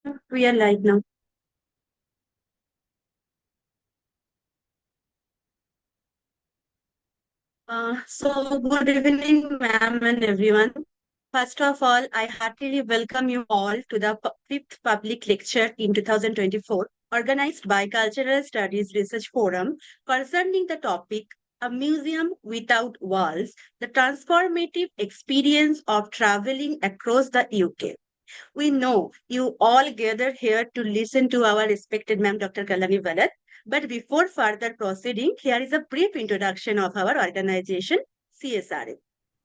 We are live now. Good evening, ma'am and everyone. First of all, I heartily welcome you all to the fifth public lecture in 2024, organized by Cultural Studies Research Forum concerning the topic A Museum Without Walls, the transformative experience of traveling across the UK. We know you all gathered here to listen to our respected ma'am, Dr. Kalani Valat. But before further proceeding, here is a brief introduction of our organization, CSRF.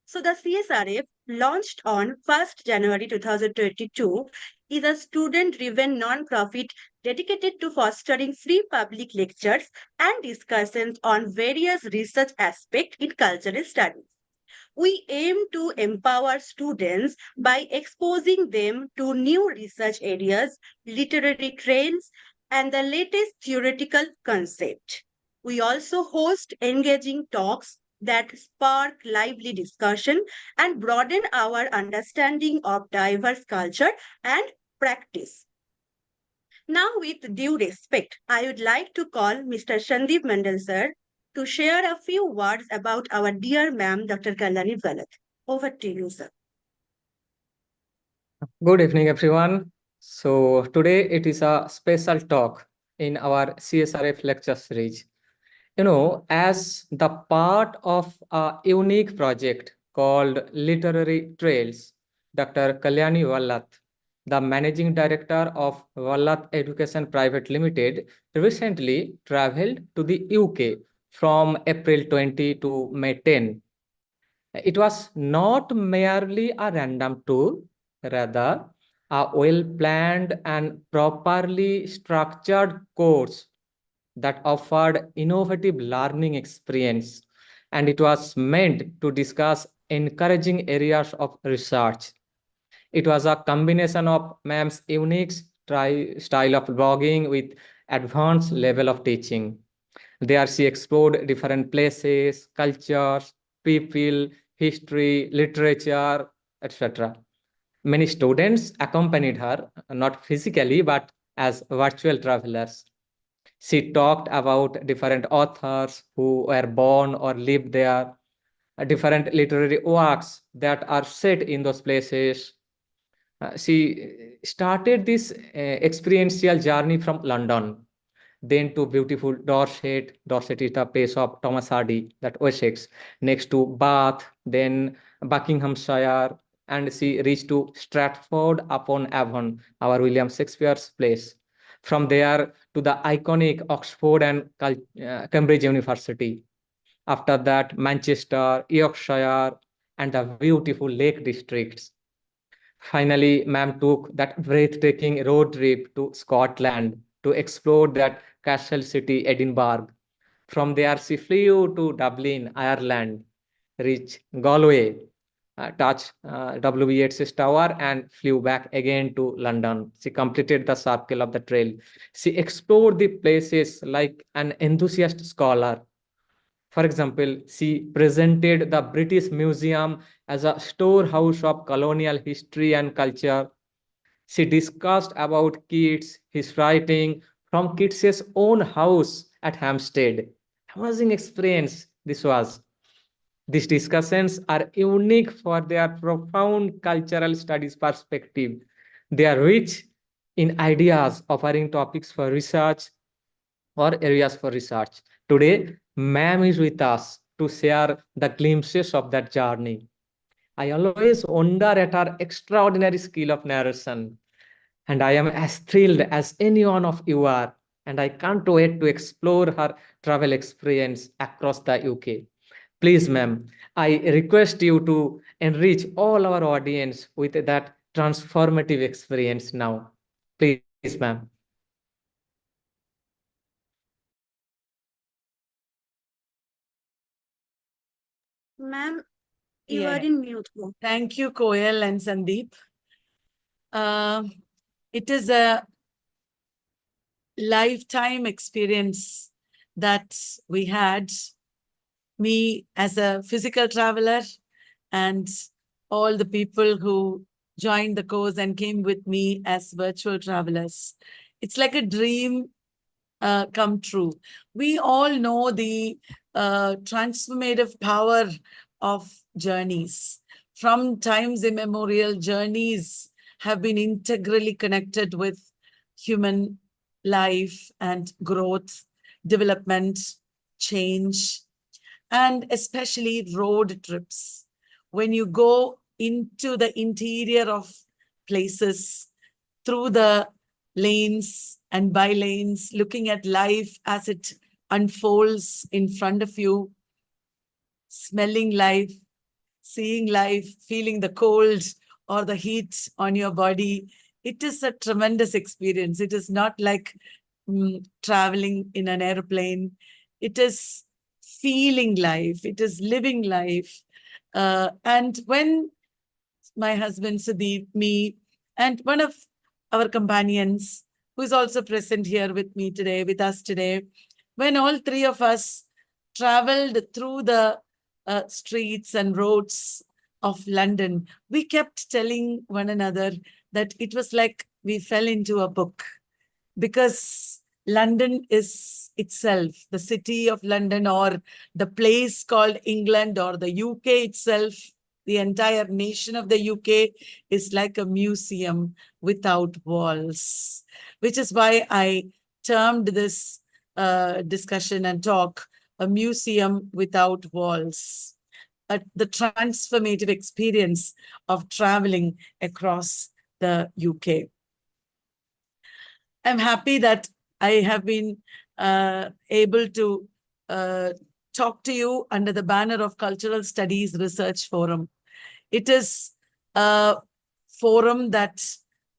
So the CSRF, launched on 1st January 2022, is a student-driven non-profit dedicated to fostering free public lectures and discussions on various research aspects in cultural studies. We aim to empower students by exposing them to new research areas, literary trends, and the latest theoretical concept. We also host engaging talks that spark lively discussion and broaden our understanding of diverse culture and practice. Now, with due respect, I would like to call Mr. Shandeep Mandal sir to share a few words about our dear ma'am, Dr. Kalani Valat. Over to you, sir. Good evening, everyone. So, today it is a special talk in our CSRF lecture series. As the part of a unique project called Literary Trails, Dr. Kalyani Vallat, the managing director of Vallat Education Private Limited, recently traveled to the UK from April 20 to May 10. It was not merely a random tour, rather, a well planned and properly structured course that offered innovative learning experience, and it was meant to discuss encouraging areas of research. It was a combination of ma'am's unique style of blogging with advanced level of teaching. There she explored different places, cultures, people, history, literature, etc. Many students accompanied her, not physically, but as virtual travelers. She talked about different authors who were born or lived there, different literary works that are set in those places. She started this experiential journey from London, then to beautiful Dorset. Dorset is the place of Thomas Hardy, that Wessex, next to Bath, then Buckinghamshire, and she reached to Stratford upon Avon, our William Shakespeare's place. From there to the iconic Oxford and Cambridge University. After that, Manchester, Yorkshire, and the beautiful Lake Districts. Finally, ma'am took that breathtaking road trip to Scotland to explore that castle city, Edinburgh. From there, she flew to Dublin, Ireland, reached Galway, touched WBH's tower, and flew back again to London. She completed the circle of the trail. She explored the places like an enthusiast scholar. For example, she presented the British Museum as a storehouse of colonial history and culture. She discussed about Keats, his writing from Keats's own house at Hampstead. Amazing experience this was. These discussions are unique for their profound cultural studies perspective. They are rich in ideas, offering topics for research or areas for research. Today, ma'am is with us to share the glimpses of that journey. I always wonder at her extraordinary skill of narration, and I am as thrilled as any one of you are. And I can't wait to explore her travel experience across the UK. Please, ma'am, I request you to enrich all our audience with that transformative experience now. Please, ma'am. Ma'am, you are Yeah, in mute. Ma'am. thank you, Koel and Sandeep. It is a lifetime experience that we had, me as a physical traveler and all the people who joined the course and came with me as virtual travelers. It's like a dream come true. We all know the transformative power of journeys. From times immemorial, journeys have been integrally connected with human life and growth, development, change, and especially road trips. When you go into the interior of places, through the lanes and by lanes, looking at life as it unfolds in front of you, smelling life, seeing life, feeling the cold or the heat on your body. It is a tremendous experience. It is not like traveling in an airplane. It is feeling life. It is living life. And when my husband Sudeep, me, and one of our companions who is also present here with us today, when all three of us traveled through the streets and roads of London, we kept telling one another that it was like we fell into a book, because London is itself, the city of London, or the place called England, or the UK itself, the entire nation of the UK is like a museum without walls, which is why I termed this discussion and talk a museum without walls. The transformative experience of traveling across the UK. I'm happy that I have been able to talk to you under the banner of Cultural Studies Research Forum. It is a forum that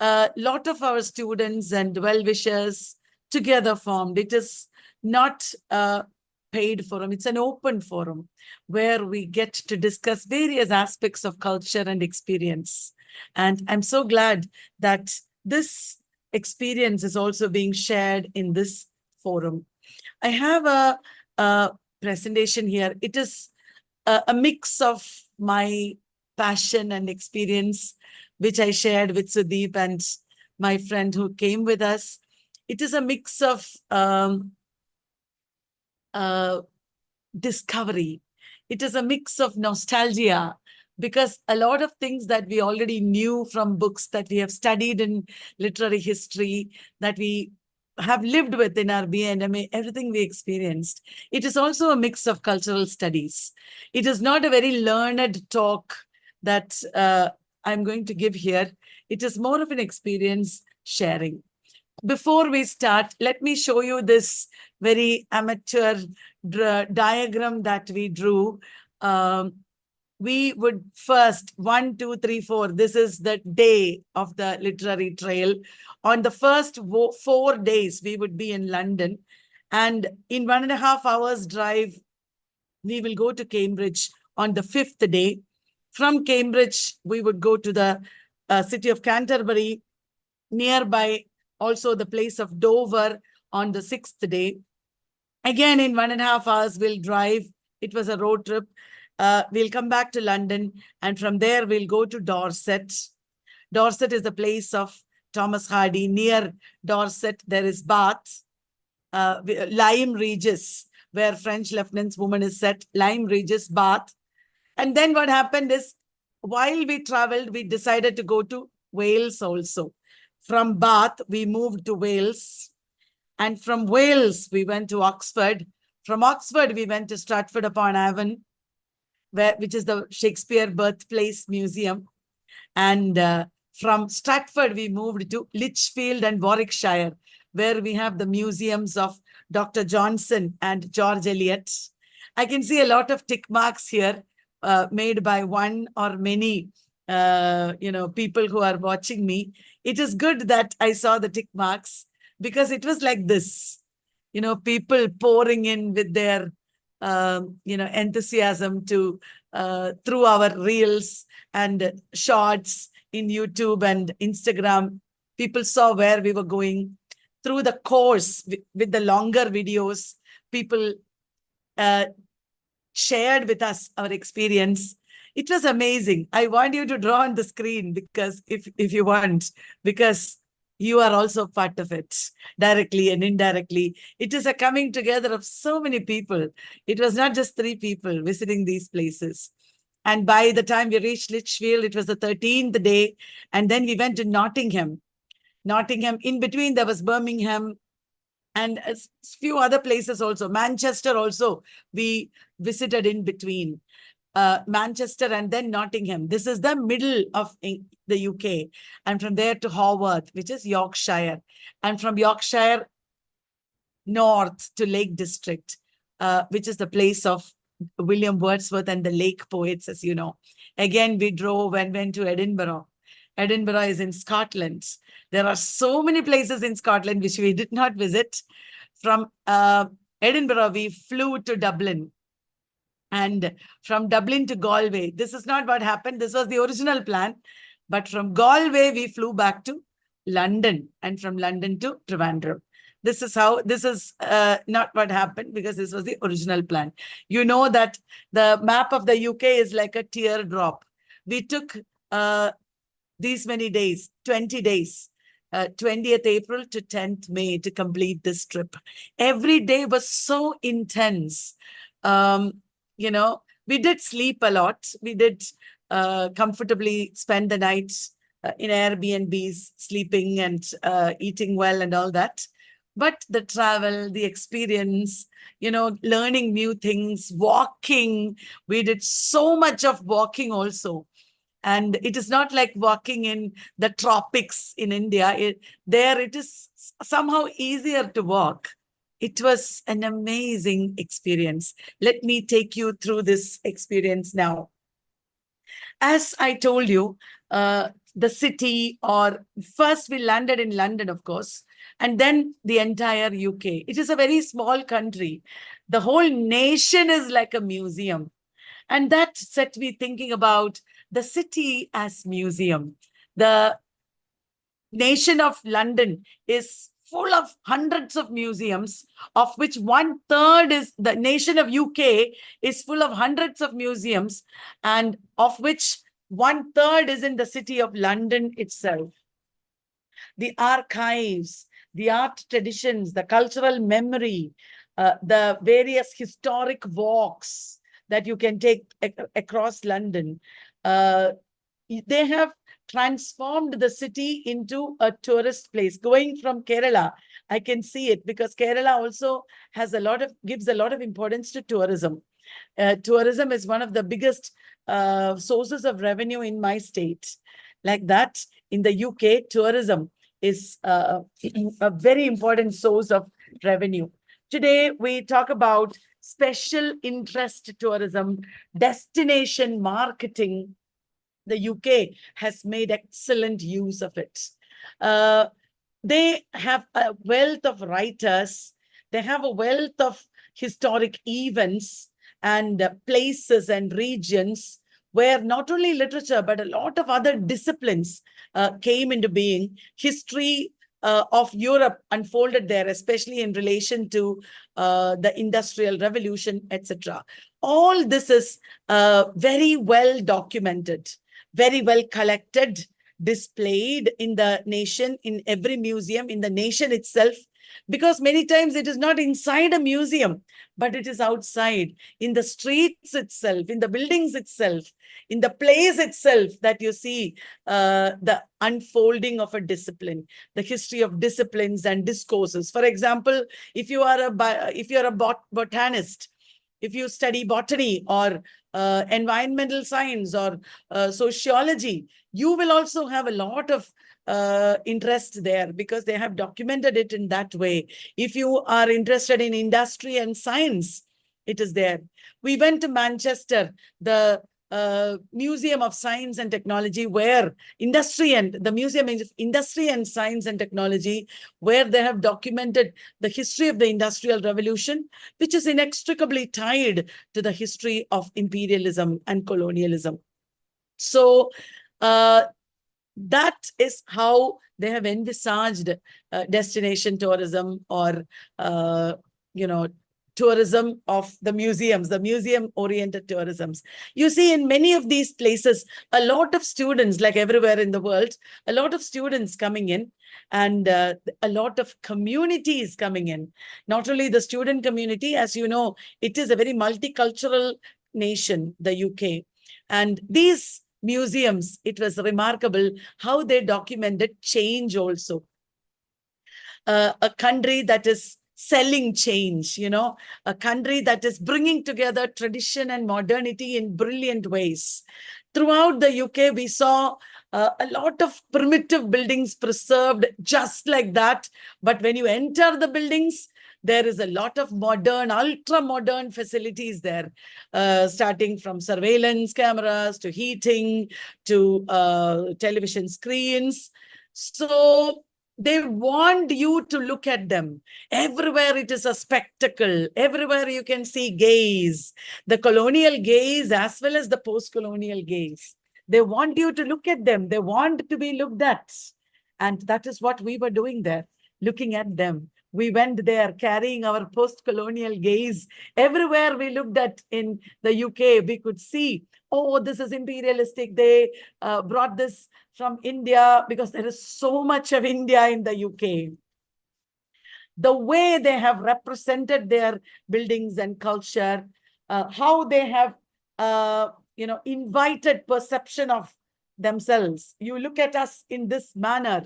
a lot of our students and well-wishers together formed. It is not a paid forum. It's an open forum where we get to discuss various aspects of culture and experience. And I'm so glad that this experience is also being shared in this forum. I have a presentation here. It is a mix of my passion and experience, which I shared with Sudeep and my friend who came with us. It is a mix of discovery. It is a mix of nostalgia, because a lot of things that we already knew from books that we have studied in literary history, that we have lived with in our BNMA, everything we experienced. It is also a mix of cultural studies. It is not a very learned talk that I'm going to give here. It is more of an experience sharing. Before we start, let me show you this very amateur diagram that we drew. We would first, 1, 2, 3, 4. This is the day of the literary trail. On the first 4 days, we would be in London. And in 1.5 hours drive, we will go to Cambridge on the 5th day. From Cambridge, we would go to the city of Canterbury, nearby also the place of Dover on the 6th day. Again, in 1.5 hours, we'll drive. It was a road trip. We'll come back to London, and from there, we'll go to Dorset. Dorset is the place of Thomas Hardy. Near Dorset, there is Bath, Lyme Regis, where French Lieutenant's Woman is set, Lyme Regis, Bath. And then what happened is, while we traveled, we decided to go to Wales also. From Bath, we moved to Wales. And from Wales, we went to Oxford. From Oxford, we went to Stratford-upon-Avon, which is the Shakespeare Birthplace Museum. And from Stratford, we moved to Lichfield and Warwickshire, where we have the museums of Dr. Johnson and George Eliot. I can see a lot of tick marks here made by one or many people who are watching me. It is good that I saw the tick marks, because it was like this, people pouring in with their, enthusiasm to through our reels and shorts in YouTube and Instagram. People saw where we were going. Through the course with the longer videos, people shared with us our experience. It was amazing. I want you to draw on the screen because if you want, because you are also part of it, directly and indirectly. It is a coming together of so many people. It was not just 3 people visiting these places. And by the time we reached Lichfield, it was the 13th day. And then we went to Nottingham. Nottingham, in between, there was Birmingham and a few other places also. Manchester also, we visited in between. Manchester and then Nottingham. This is the middle of the UK. And from there to Haworth, which is Yorkshire. And from Yorkshire north to Lake District, which is the place of William Wordsworth and the Lake Poets, as you know. Again, we drove and went to Edinburgh. Edinburgh is in Scotland. There are so many places in Scotland which we did not visit. From Edinburgh, we flew to Dublin. And from Dublin to Galway, this is not what happened. This was the original plan. But from Galway, we flew back to London, and from London to Trivandrum. This is not what happened, because this was the original plan. You know that the map of the UK is like a teardrop. We took these many days, 20 days, 20th April to 10th May to complete this trip. Every day was so intense. You know, we did sleep a lot. We did comfortably spend the night in Airbnbs, sleeping and eating well and all that. But the travel, the experience, you know, learning new things, walking, we did so much of walking also. And it is not like walking in the tropics in India. There it is somehow easier to walk. It was an amazing experience. Let me take you through this experience now. As I told you, the city, or first we landed in London, of course, and then the entire UK. It is a very small country. The whole nation is like a museum. And that set me thinking about the city as museum. The nation of London is full of hundreds of museums, of which 1/3 is the nation of UK is full of hundreds of museums, and of which 1/3 is in the city of London itself. The archives, the art traditions, the cultural memory, the various historic walks that you can take across London. They have transformed the city into a tourist place. Going from Kerala, I can see it, because Kerala also has gives a lot of importance to tourism. Tourism is one of the biggest sources of revenue in my state. Like that, in the UK, tourism is a very important source of revenue. Today, we talk about special interest tourism, destination marketing. The UK has made excellent use of it. They have a wealth of writers. They have a wealth of historic events and places and regions where not only literature, but a lot of other disciplines came into being. History of Europe unfolded there, especially in relation to the Industrial Revolution, etc. All this is very well documented, very well collected, displayed in the nation, in every museum, in the nation itself, because many times it is not inside a museum, but it is outside, in the streets itself, in the buildings itself, in the place itself, that you see the unfolding of a discipline, the history of disciplines and discourses. For example, if you are a botanist, if you study botany or environmental science or sociology, you will also have a lot of interest there, because they have documented it in that way. If you are interested in industry and science, it is there. We went to Manchester, the Museum of Science and Technology, where the Museum of Industry and Science and Technology, where they have documented the history of the Industrial Revolution, which is inextricably tied to the history of imperialism and colonialism. So that is how they have envisaged destination tourism, or tourism of the museums, the museum-oriented tourisms. You see, in many of these places, a lot of students, like everywhere in the world, a lot of students coming in, and a lot of communities coming in. Not only the student community, as you know, it is a very multicultural nation, the UK. And these museums, it was remarkable how they documented change also. A country that is selling change, a country that is bringing together tradition and modernity in brilliant ways. Throughout the UK, we saw a lot of primitive buildings preserved just like that. But when you enter the buildings, there is a lot of modern, ultra-modern facilities there, starting from surveillance cameras to heating to television screens. So they want you to look at them. Everywhere it is a spectacle. Everywhere you can see gaze, the colonial gaze as well as the post-colonial gaze. They want you to look at them. They want to be looked at. And that is what we were doing there, looking at them. We went there carrying our post-colonial gaze. Everywhere we looked at in the UK, we could see, oh, this is imperialistic. They brought this from India, because there is so much of India in the UK. The way they have represented their buildings and culture, how they have, invited perception of themselves. You look at us in this manner,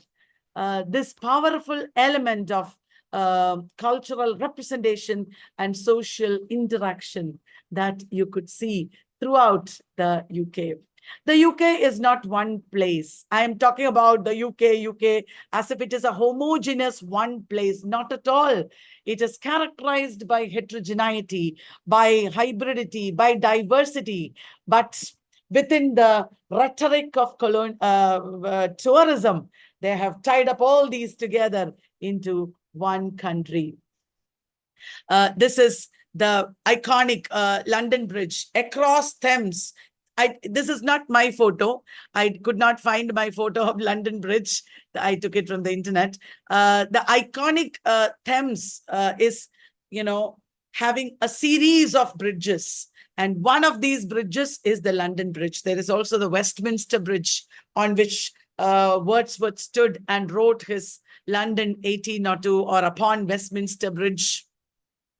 this powerful element of cultural representation and social interaction that you could see throughout the UK. The UK is not one place. I am talking about the UK as if it is a homogeneous one place. Not at all. It is characterized by heterogeneity, by hybridity, by diversity. But within the rhetoric of tourism, they have tied up all these together into one country. This is the iconic London Bridge across Thames. This is not my photo. I could not find my photo of London Bridge. I took it from the internet. The iconic Thames is, having a series of bridges. And one of these bridges is the London Bridge. There is also the Westminster Bridge, on which Wordsworth stood and wrote his London 1802, or upon Westminster Bridge.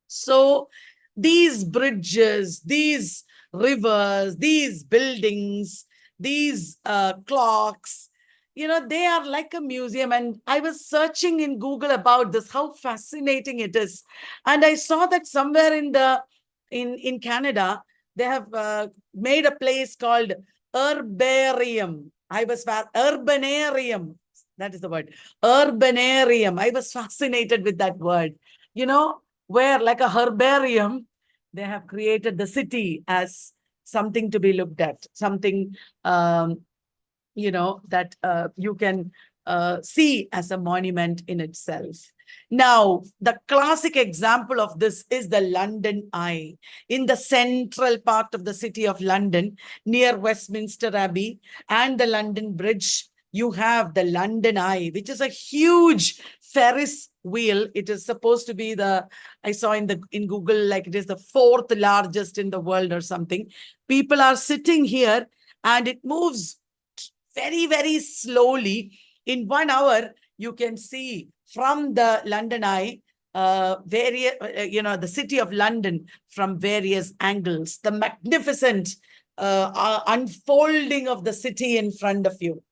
So these bridges, these rivers, these buildings, these clocks, they are like a museum. And I was searching in Google about this, how fascinating it is. And I saw that somewhere in Canada, they have made a place called Herbararium. Urbanarium. That is the word. Urbanarium. I was fascinated with that word. Where, like a herbarium, they have created the city as something to be looked at, something, that you can see as a monument in itself. Now, the classic example of this is the London Eye. In the central part of the city of London, near Westminster Abbey and the London Bridge, you have the London Eye, which is a huge Ferris wheel. It is supposed to be I saw in Google, like it is the 4th largest in the world or something. People are sitting here and it moves very, very slowly. In 1 hour, you can see from the London Eye, the city of London from various angles, the magnificent unfolding of the city in front of you.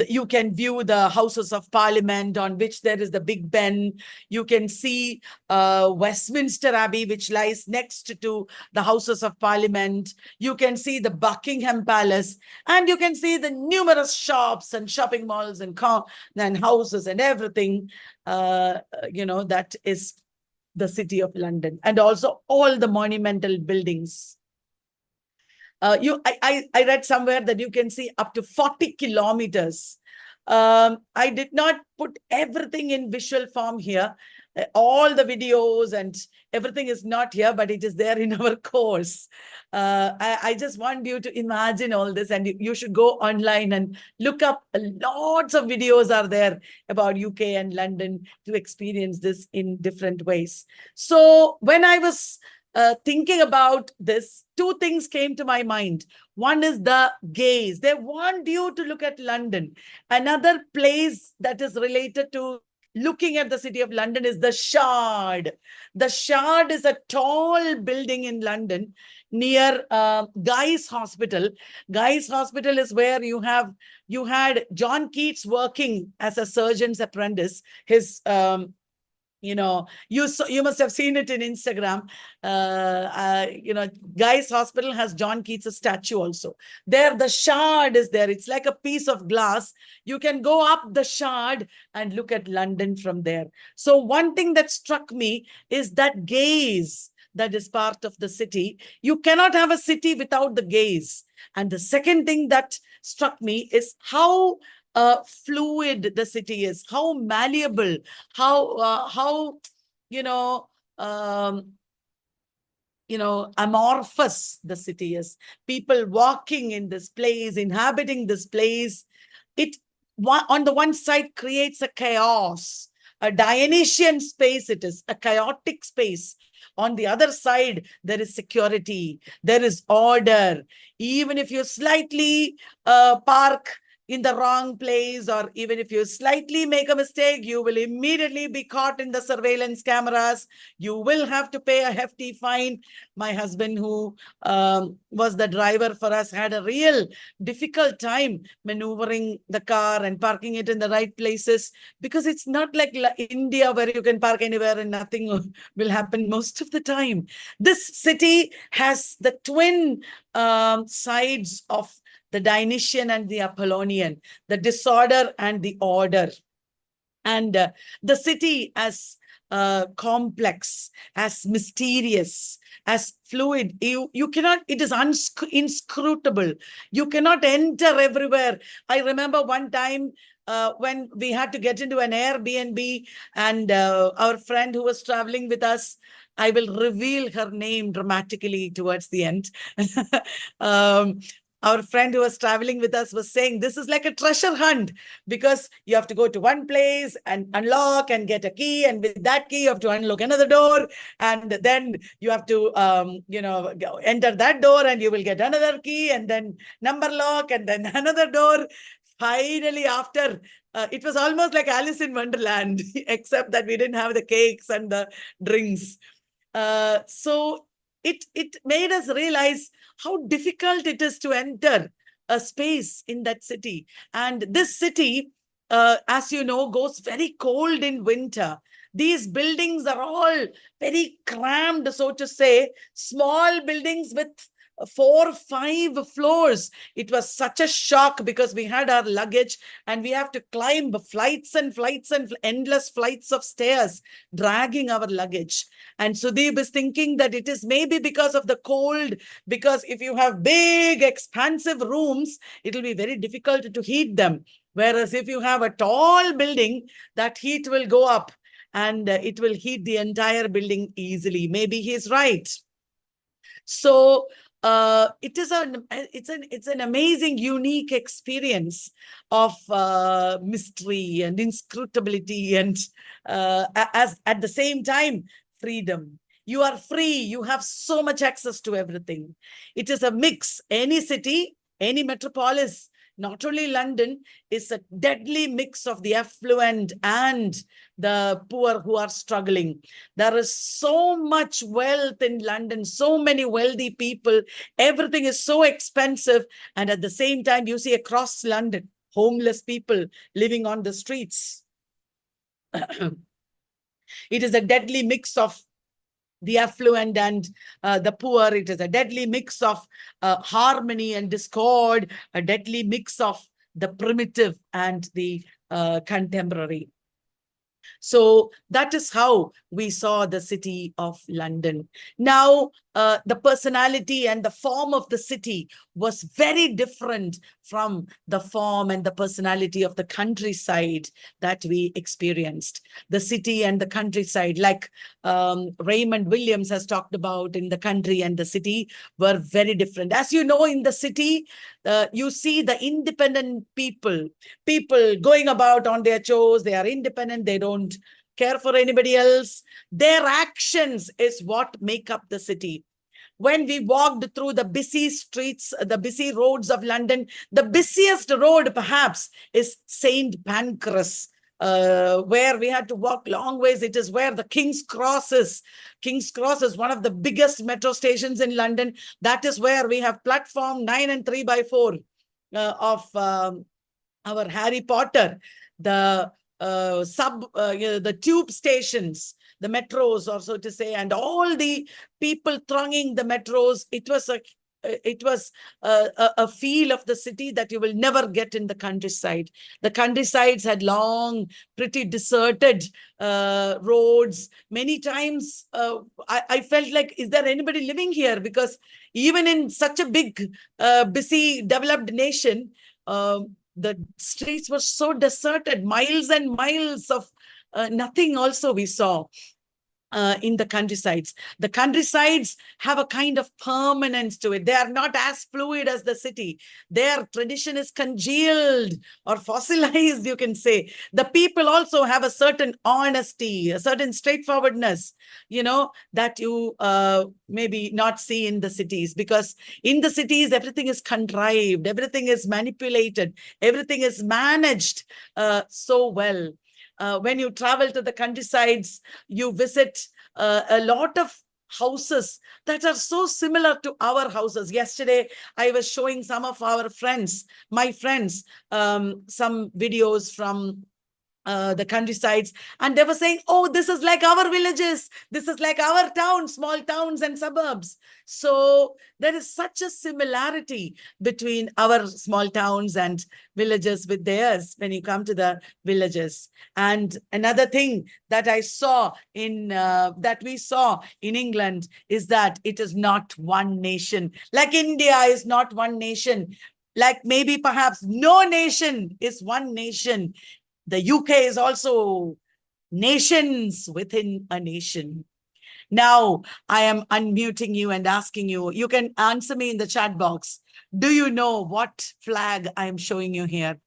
You can view the Houses of Parliament, on which there is the Big Ben. You can see Westminster Abbey, which lies next to the Houses of Parliament. You can see the Buckingham Palace, and you can see the numerous shops and shopping malls and houses and everything, that is the city of London, and also all the monumental buildings. I read somewhere that you can see up to 40 kilometers. I did not put everything in visual form here, all the videos and everything is not here, but it is there in our course. I just want you to imagine all this, and you should go online and look up. Lots of videos are there about UK and London to experience this in different ways. So when I was thinking about this, two things came to my mind. One is the gaze. They want you to look at London. Another place that is related to looking at the city of London is the Shard. The Shard is a tall building in London near Guy's Hospital. Guy's Hospital is where you had John Keats working as a surgeon's apprentice. His you must have seen it in Instagram. Guy's Hospital has John Keats' statue also. There, the Shard is there. It's like a piece of glass. You can go up the Shard and look at London from there. So one thing that struck me is that gaze that is part of the city. You cannot have a city without the gaze. And the second thing that struck me is how fluid the city is, how malleable, how amorphous the city is. People walking in this place, inhabiting this place, it on the one side creates a chaos, a Dionysian space. It is a chaotic space. On the other side, there is security, there is order. Even if you slightly park in the wrong place, or even if you slightly make a mistake, you will immediately be caught in the surveillance cameras. You will have to pay a hefty fine. My husband, who was the driver for us, had a real difficult time maneuvering the car and parking it in the right places, because it's not like India where you can park anywhere and nothing will happen most of the time. This city has the twin sides of the Dionysian and the Apollonian, the disorder and the order. And the city as complex, as mysterious, as fluid. You cannot, it is inscrutable. You cannot enter everywhere. I remember one time when we had to get into an Airbnb, and our friend who was traveling with us, I will reveal her name dramatically towards the end. Our friend who was traveling with us was saying, this is like a treasure hunt, because you have to go to one place and unlock and get a key. And with that key, you have to unlock another door. And then you have to, enter that door and you will get another key, and then number lock, and then another door. Finally, after, it was almost like Alice in Wonderland, except that we didn't have the cakes and the drinks. So it made us realize how difficult it is to enter a space in that city. And this city, as you know, goes very cold in winter. These buildings are all very crammed, so to say, small buildings with 4 or 5 floors. It was such a shock, because we had our luggage and we have to climb flights and flights and endless flights of stairs, dragging our luggage. And Sudeep is thinking that it is maybe because of the cold, because if you have big, expansive rooms, it will be very difficult to heat them. Whereas if you have a tall building, that heat will go up and it will heat the entire building easily. Maybe he's right. So it's an amazing, unique experience of mystery and inscrutability, and as at the same time, freedom. You are free. You have so much access to everything. It is a mix. Any city, any metropolis, not only London, is a deadly mix of the affluent and the poor who are struggling. There is so much wealth in London, so many wealthy people. Everything is so expensive. And at the same time, you see across London, homeless people living on the streets. It is a deadly mix of the affluent and the poor. It is a deadly mix of harmony and discord, a deadly mix of the primitive and the contemporary. So that is how we saw the city of London. Now, the personality and the form of the city was very different from the form and the personality of the countryside that we experienced. The city and the countryside, like Raymond Williams has talked about, in the country and the city were very different. As you know, in the city, you see the independent people going about on their chores. They are independent. They don't care for anybody else. Their actions is what make up the city. When we walked through the busy streets, the busy roads of London, the busiest road perhaps is St. Pancras, where we had to walk long ways. It is where the King's Cross is. King's Cross is one of the biggest metro stations in London. That is where we have platform 9 and 3/4 of our Harry Potter. The the tube stations, the metros, or so to say, and all the people thronging the metros. It was a feel of the city that you will never get in the countryside. The countrysides had long, pretty deserted roads. Many times I felt like, is there anybody living here? Because even in such a big, busy, developed nation, the streets were so deserted, miles and miles of nothing also we saw. In the countrysides. The countrysides have a kind of permanence to it. They are not as fluid as the city. Their tradition is congealed or fossilized, you can say. The people also have a certain honesty, a certain straightforwardness, that you maybe not see in the cities. Because in the cities, everything is contrived, everything is manipulated, everything is managed so well. When you travel to the countrysides, you visit a lot of houses that are so similar to our houses. Yesterday, I was showing some of my friends, some videos from the countrysides, and they were saying, oh, this is like our villages, this is like our towns, small towns and suburbs. So there is such a similarity between our small towns and villages with theirs when you come to the villages. And another thing that I saw that we saw in England is that it is not one nation. Like India is not one nation. Like maybe perhaps no nation is one nation. The UK is also nations within a nation. Now, I am unmuting you and asking you, you can answer me in the chat box. Do you know what flag I am showing you here?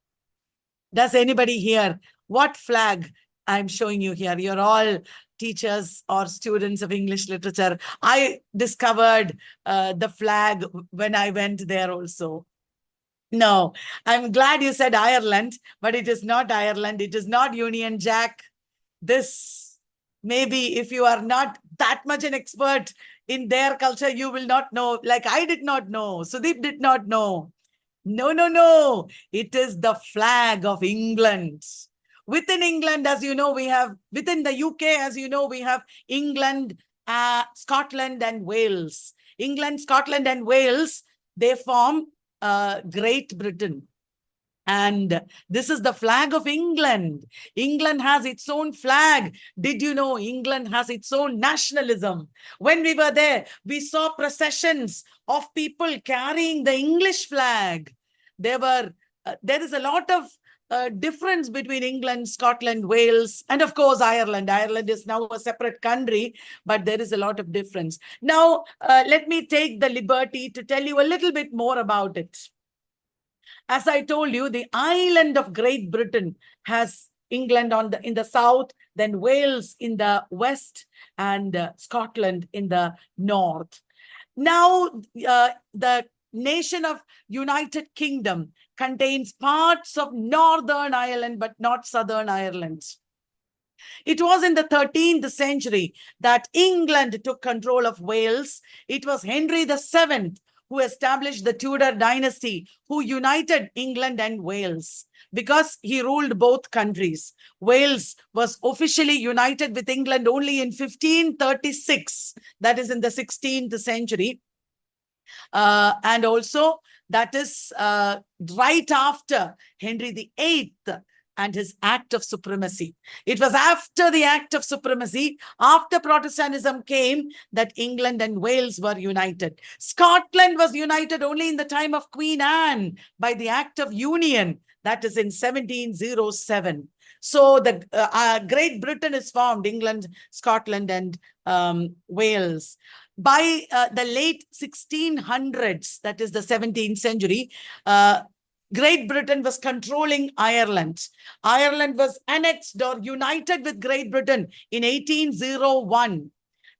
Does anybody here what flag I'm showing you here? You're all teachers or students of English literature. I discovered the flag when I went there also. No, I'm glad you said Ireland, but it is not Ireland. It is not Union Jack. This, maybe if you are not that much an expert in their culture, you will not know. Like I did not know. Sudeep did not know. No. It is the flag of England. Within England, as you know, we have, within the UK, as you know, we have England, Scotland and Wales. England, Scotland and Wales, they form Great Britain. And this is the flag of England. England has its own flag. Did you know England has its own nationalism? When we were there, we saw processions of people carrying the English flag. There is a lot of difference between England, Scotland, Wales, and of course, Ireland. Ireland is now a separate country, but there is a lot of difference. Now, let me take the liberty to tell you a little bit more about it. As I told you, the island of Great Britain has England in the south, then Wales in the west, and Scotland in the north. Now, the nation of United Kingdom contains parts of Northern Ireland, but not Southern Ireland. It was in the 13th century that England took control of Wales. It was Henry VII who established the Tudor dynasty, who united England and Wales because he ruled both countries. Wales was officially united with England only in 1536, that is in the 16th century. And also, that is right after Henry VIII and his act of supremacy. It was after the act of supremacy, after Protestantism came, that England and Wales were united. Scotland was united only in the time of Queen Anne by the Act of Union, that is in 1707. So the Great Britain is formed, England, Scotland, and Wales. By the late 1600s, that is the 17th century, Great Britain was controlling Ireland. Ireland was annexed or united with Great Britain in 1801.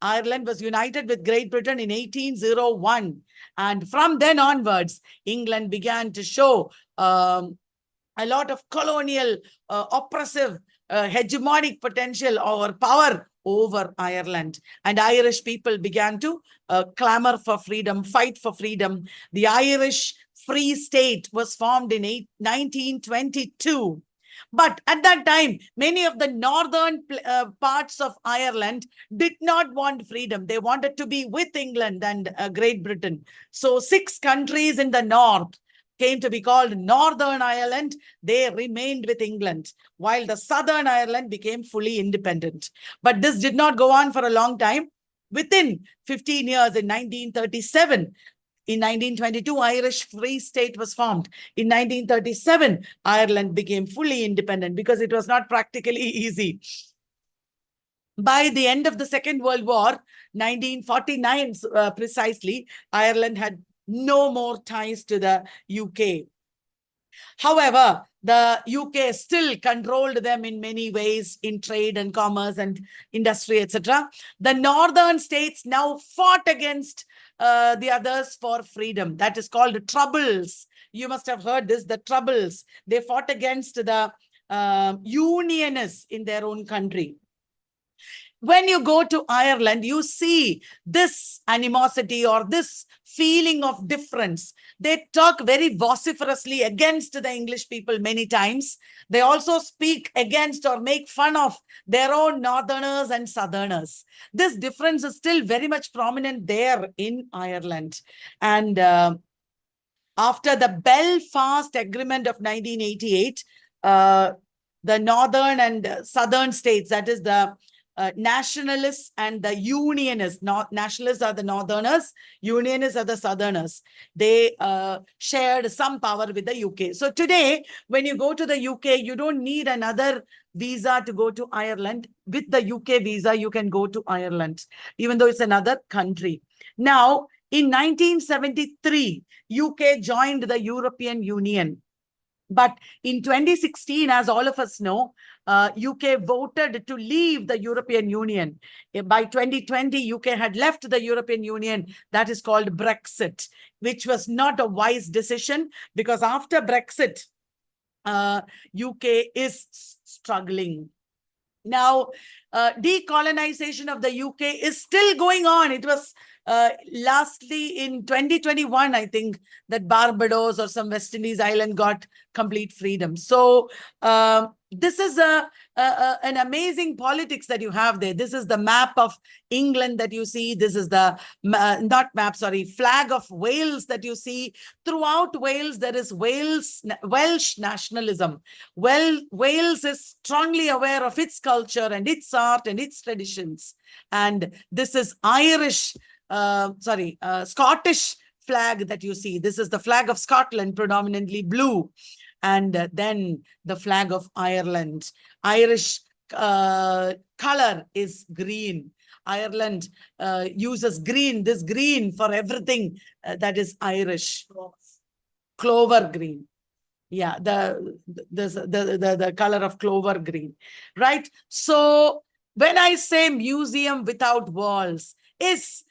Ireland was united with Great Britain in 1801. And from then onwards, England began to show a lot of colonial, oppressive, hegemonic potential or power over Ireland. And Irish people began to clamor for freedom, fight for freedom. The Irish Free State was formed in 1922. But at that time, many of the northern parts of Ireland did not want freedom. They wanted to be with England and Great Britain. So 6 countries in the north came to be called Northern Ireland. They remained with England, while the Southern Ireland became fully independent. But this did not go on for a long time. Within 15 years, in 1937, in 1922, Irish Free State was formed. In 1937, Ireland became fully independent because it was not practically easy. By the end of the Second World War, 1949 precisely, Ireland had no more ties to the UK. However, the UK still controlled them in many ways in trade and commerce and industry, etc. The northern states now fought against the others for freedom. That is called Troubles. You must have heard this, the Troubles. They fought against the Unionists in their own country. When you go to Ireland, you see this animosity or this feeling of difference. They talk very vociferously against the English people many times. They also speak against or make fun of their own northerners and southerners. This difference is still very much prominent there in Ireland. And after the Belfast Agreement of 1988, the northern and southern states, that is the nationalists and the unionists. Nationalists are the northerners, unionists are the southerners. They shared some power with the UK. So today, when you go to the UK, you don't need another visa to go to Ireland. With the UK visa, you can go to Ireland, even though it's another country. Now, in 1973, UK joined the European Union. But in 2016, as all of us know, UK voted to leave the European Union. By 2020, UK had left the European Union. That is called Brexit, which was not a wise decision, because after Brexit, UK is struggling. Now, decolonization of the UK is still going on. It was lastly in 2021, I think, that Barbados or some West Indies island got complete freedom. So this is an amazing politics that you have there. This is the map of England that you see. This is the, flag of Wales that you see. Throughout Wales, there is Welsh nationalism. Wales is strongly aware of its culture and its art and its traditions. And this is Scottish flag that you see. This is the flag of Scotland, predominantly blue. And then the flag of Ireland. Irish color is green. Ireland uses green, this green for everything that is Irish. Clover green. Yeah, the color of clover green, right? So when I say museum without walls, is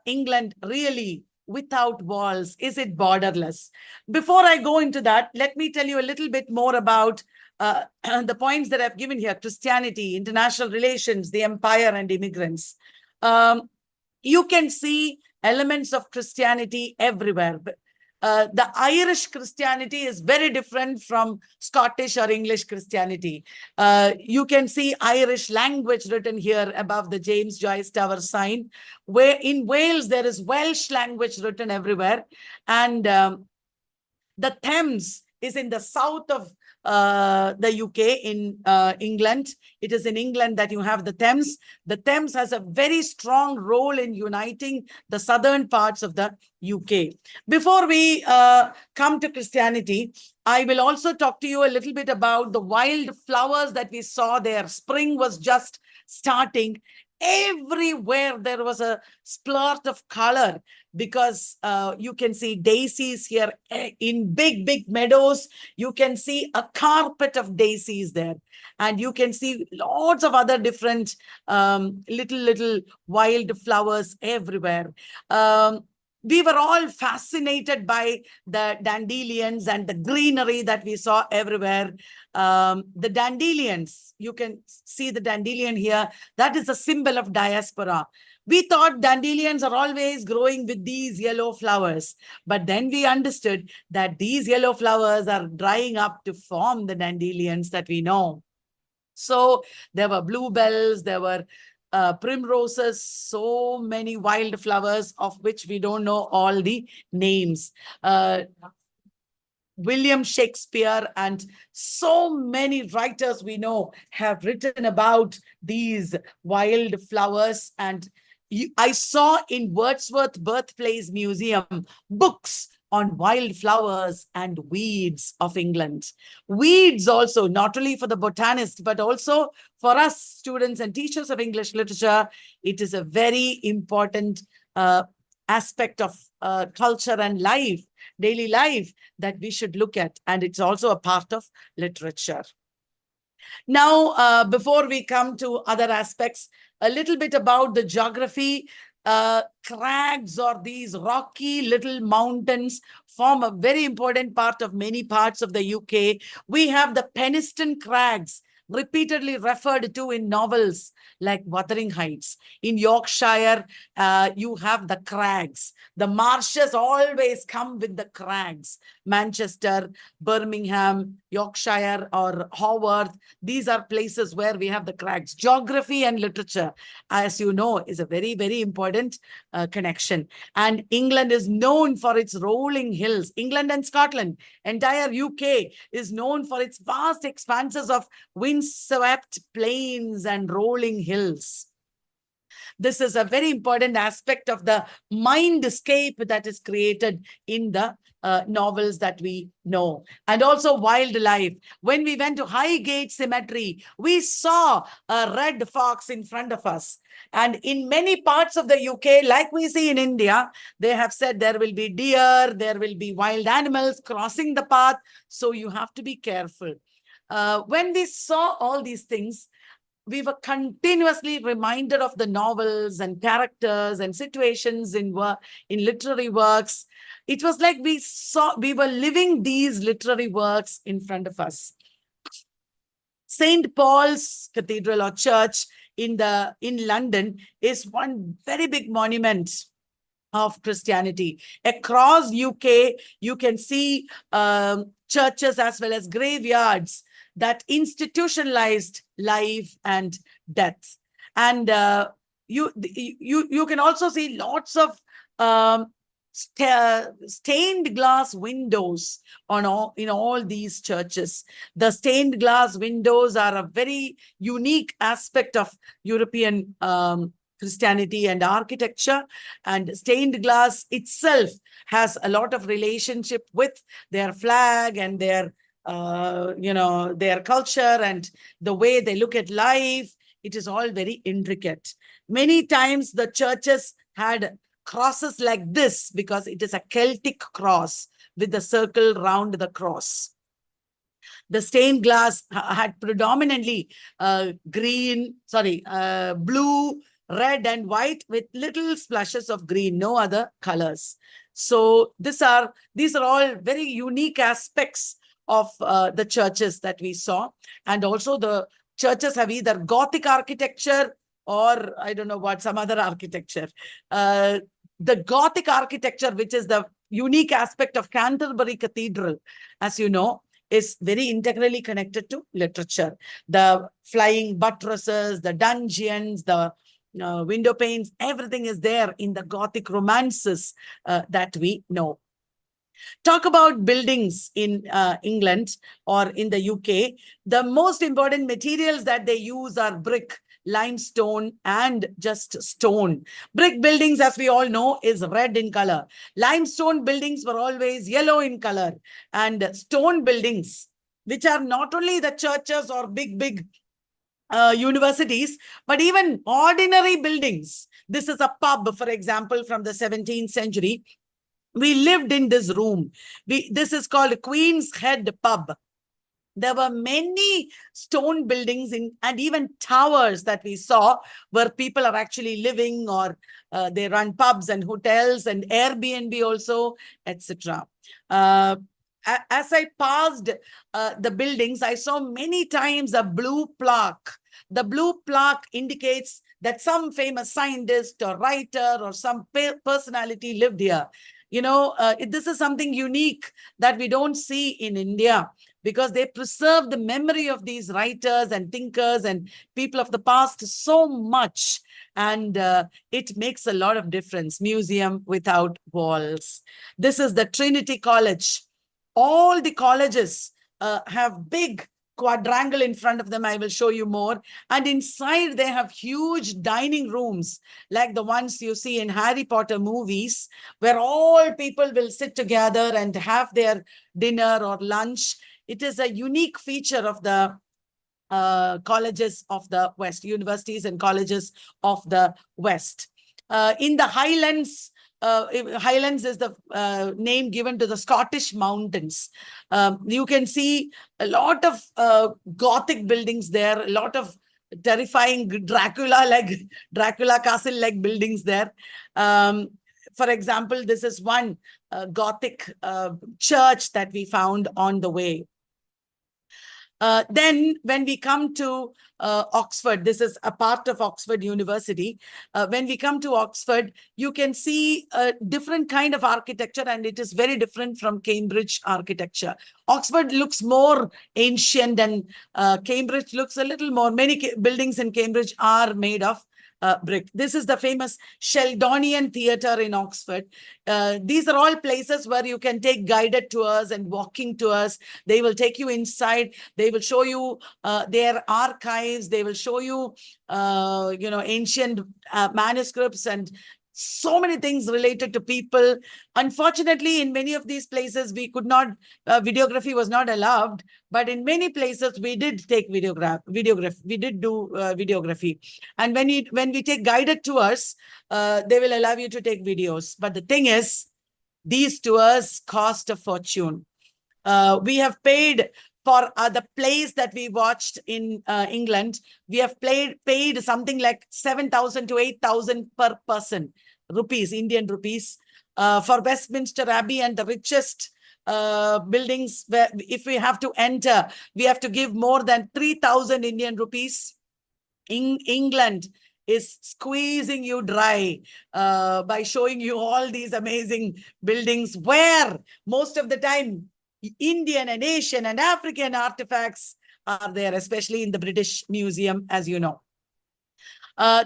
England really without walls? Is it borderless? Before I go into that, let me tell you a little bit more about the points that I've given here: Christianity, international relations, the empire, and immigrants. You can see elements of Christianity everywhere. The Irish Christianity is very different from Scottish or English Christianity. You can see Irish language written here above the James Joyce Tower sign. Where in Wales, there is Welsh language written everywhere. And the Thames is in the south of the UK, in England. It is in England that you have the Thames. The Thames has a very strong role in uniting the southern parts of the UK. Before we come to Christianity, I will also talk to you a little bit about the wild flowers that we saw there. Spring was just starting. Everywhere there was a splurt of color, because you can see daisies here in big, big meadows. You can see a carpet of daisies there. And you can see lots of other different little wild flowers everywhere. We were all fascinated by the dandelions and the greenery that we saw everywhere. The dandelions, you can see the dandelion here. That is a symbol of diaspora. We thought dandelions are always growing with these yellow flowers. But then we understood that these yellow flowers are drying up to form the dandelions that we know. So there were bluebells, there were primroses, so many wild flowers of which we don't know all the names. William Shakespeare and so many writers we know have written about these wild flowers. And I saw in Wordsworth Birthplace Museum books on wildflowers and weeds of England. Weeds also, not only for the botanist, but also for us students and teachers of English literature. It is a very important aspect of culture and life, daily life, that we should look at. And it's also a part of literature. Now, before we come to other aspects, a little bit about the geography. Crags, or these rocky little mountains, form a very important part of many parts of the UK. We have the Penistone Crags, repeatedly referred to in novels like Wuthering Heights. In Yorkshire, you have the crags. The marshes always come with the crags. Manchester, Birmingham, Yorkshire, or Haworth, these are places where we have the crags. Geography and literature, as you know, is a very, very important connection. And England is known for its rolling hills. England and Scotland, entire UK, is known for its vast expanses of windswept plains and rolling hills. This is a very important aspect of the mindscape that is created in the novels that we know. And also wildlife. When we went to Highgate Cemetery, we saw a red fox in front of us. And in many parts of the UK, like we see in India, they have said there will be deer, there will be wild animals crossing the path. So you have to be careful. When we saw all these things, we were continuously reminded of the novels and characters and situations in literary works. It was like we were living these literary works in front of us. St. Paul's Cathedral or Church in London is one very big monument of Christianity. Across UK, you can see churches as well as graveyards that institutionalized life and death. And you can also see lots of stained glass windows in all these churches. The stained glass windows are a very unique aspect of European Christianity and architecture. And stained glass itself has a lot of relationship with their flag and their culture and the way they look at life. It is all very intricate. Many times the churches had crosses like this because it is a Celtic cross with the circle round the cross. The stained glass had predominantly blue, red, and white with little splashes of green, no other colors. So these are all very unique aspects of the churches that we saw. And also the churches have either Gothic architecture or I don't know what, some other architecture. The Gothic architecture, which is the unique aspect of Canterbury Cathedral, as you know, is very integrally connected to literature. The flying buttresses, the dungeons, the window panes, everything is there in the Gothic romances that we know. Talk about buildings in England or in the UK. The most important materials that they use are brick, limestone, and just stone. Brick buildings, as we all know, is red in color. Limestone buildings were always yellow in color. And stone buildings, which are not only the churches or big universities, but even ordinary buildings. This is a pub, for example, from the 17th century. We lived in this room. This is called Queen's Head Pub. There were many stone buildings and even towers that we saw where people are actually living, or they run pubs and hotels and Airbnb also, etc. As I passed the buildings, I saw many times a blue plaque. The blue plaque indicates that some famous scientist or writer or some personality lived here. This is something unique that we don't see in India, because they preserve the memory of these writers and thinkers and people of the past so much. And it makes a lot of difference. Museum without walls. This is the Trinity College. All the colleges have big quadrangle in front of them. I will show you more. And inside they have huge dining rooms like the ones you see in Harry Potter movies, where all people will sit together and have their dinner or lunch. It is a unique feature of the colleges of the West, universities and colleges of the West. In the Highlands, Highlands is the name given to the Scottish mountains. You can see a lot of Gothic buildings there, a lot of terrifying Dracula castle-like buildings there. For example, this is one Gothic church that we found on the way. Then when we come to Oxford, this is a part of Oxford University. When we come to Oxford, you can see a different kind of architecture, and it is very different from Cambridge architecture. Oxford looks more ancient, and Cambridge looks a little more. Many buildings in Cambridge are made of brick. This is the famous Sheldonian Theatre in Oxford. These are all places where you can take guided tours and walking tours. They will take you inside. They will show you their archives. They will show you, ancient manuscripts and so many things related to people. Unfortunately, in many of these places, we could not, videography was not allowed, but in many places, we did take we did do videography. And when we take guided tours, they will allow you to take videos. But the thing is, these tours cost a fortune. We have paid for the plays that we watched in England. We have paid something like 7,000 to 8,000 per person, rupees, Indian rupees, for Westminster Abbey and the richest buildings. Where if we have to enter, we have to give more than 3,000 Indian rupees. In England is squeezing you dry by showing you all these amazing buildings, where most of the time Indian and Asian and African artifacts are there, especially in the British Museum, as you know.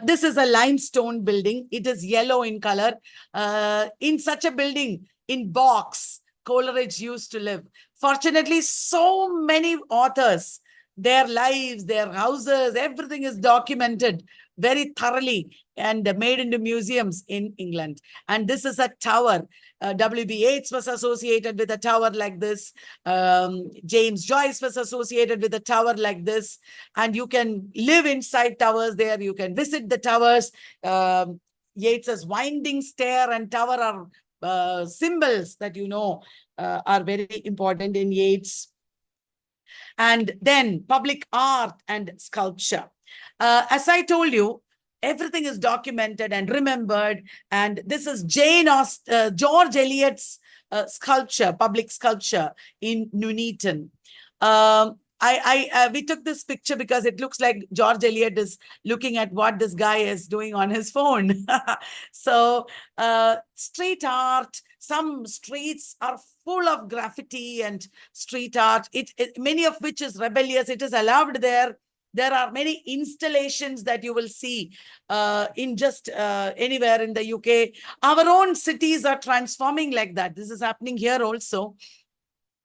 This is a limestone building. It is yellow in color. In such a building, in box, Coleridge used to live. Fortunately, so many authors, their lives, their houses, everything is documented very thoroughly and made into museums in England. And this is a tower. W.B. Yeats was associated with a tower like this. James Joyce was associated with a tower like this. And you can live inside towers there. You can visit the towers. Yeats's winding stair and tower are symbols that are very important in Yeats. And then public art and sculpture. As I told you, everything is documented and remembered. And this is George Eliot's sculpture, public sculpture in Nuneaton. We took this picture because it looks like George Eliot is looking at what this guy is doing on his phone. So street art, some streets are full of graffiti and street art, many of which is rebellious. It is allowed there There are many installations that you will see in just anywhere in the UK. Our own cities are transforming like that. This is happening here also.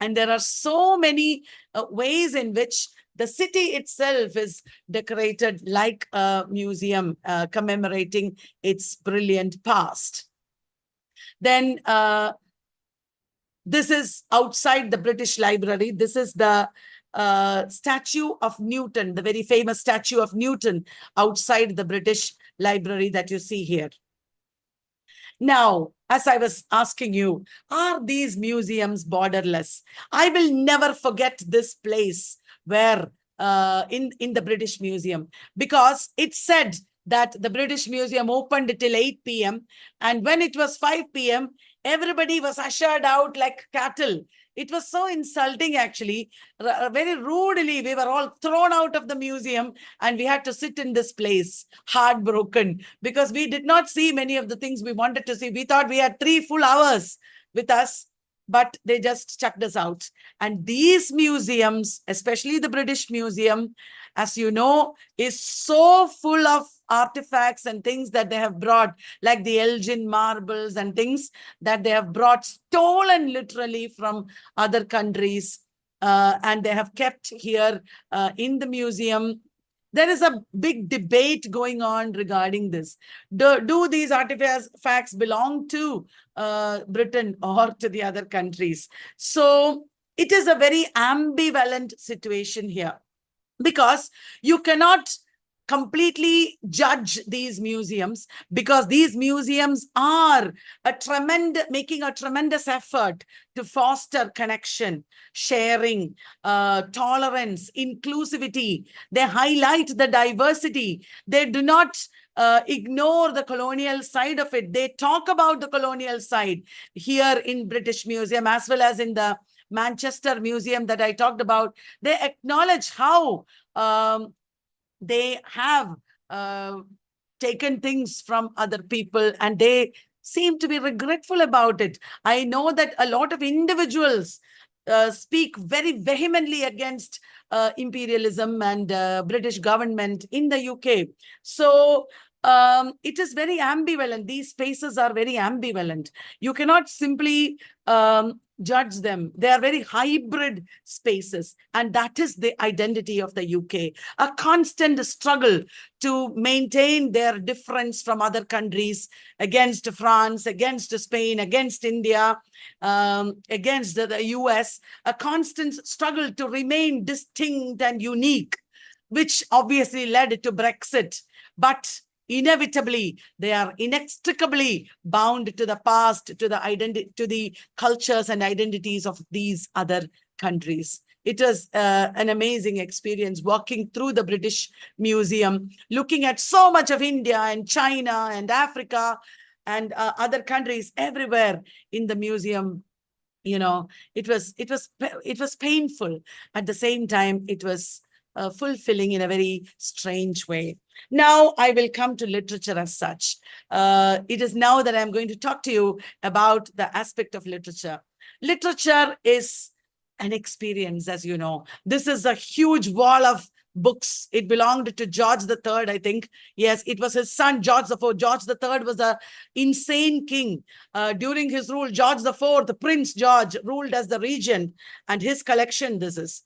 And there are so many ways in which the city itself is decorated like a museum commemorating its brilliant past. Then this is outside the British Library. This is the statue of Newton, the very famous statue of Newton outside the British Library that you see here. Now, as I was asking you, are these museums borderless? I will never forget this place where in the British Museum, because it said that the British Museum opened till 8 p.m. and when it was 5 p.m., everybody was ushered out like cattle. It was so insulting, actually. Very rudely, we were all thrown out of the museum and we had to sit in this place, heartbroken, because we did not see many of the things we wanted to see. We thought we had 3 full hours with us, but they just chucked us out. And these museums, especially the British Museum, as you know, is so full of artifacts and things that they have brought, like the Elgin marbles and things that they have brought, stolen literally from other countries, and they have kept here in the museum. There is a big debate going on regarding this. Do these artifacts belong to Britain or to the other countries? So it is a very ambivalent situation here, because you cannot completely judge these museums, because these museums are making a tremendous effort to foster connection, sharing, tolerance, inclusivity. They highlight the diversity. They do not ignore the colonial side of it. They talk about the colonial side here in British Museum, as well as in the Manchester Museum that I talked about. They acknowledge how they have taken things from other people, and they seem to be regretful about it. I know that a lot of individuals speak very vehemently against imperialism and British government in the UK. So it is very ambivalent. These spaces are very ambivalent. You cannot simply judge them. They are very hybrid spaces, and that is the identity of the UK. A constant struggle to maintain their difference from other countries, against France, against Spain, against India, against the US, a constant struggle to remain distinct and unique, which obviously led to Brexit. But inevitably, they are inextricably bound to the past, to the identity, to the cultures and identities of these other countries. It was an amazing experience walking through the British Museum, looking at so much of India and China and Africa and other countries everywhere in the museum. You know, it was painful. At the same time, it was fulfilling in a very strange way. Now I will come to literature as such. It is now that I'm going to talk to you about the aspect of literature. Literature is an experience, as you know. This is a huge wall of books. It belonged to George III, I think. Yes, it was his son, George IV. George III was an insane king. During his rule, George IV, Prince George, ruled as the regent, and his collection, this is.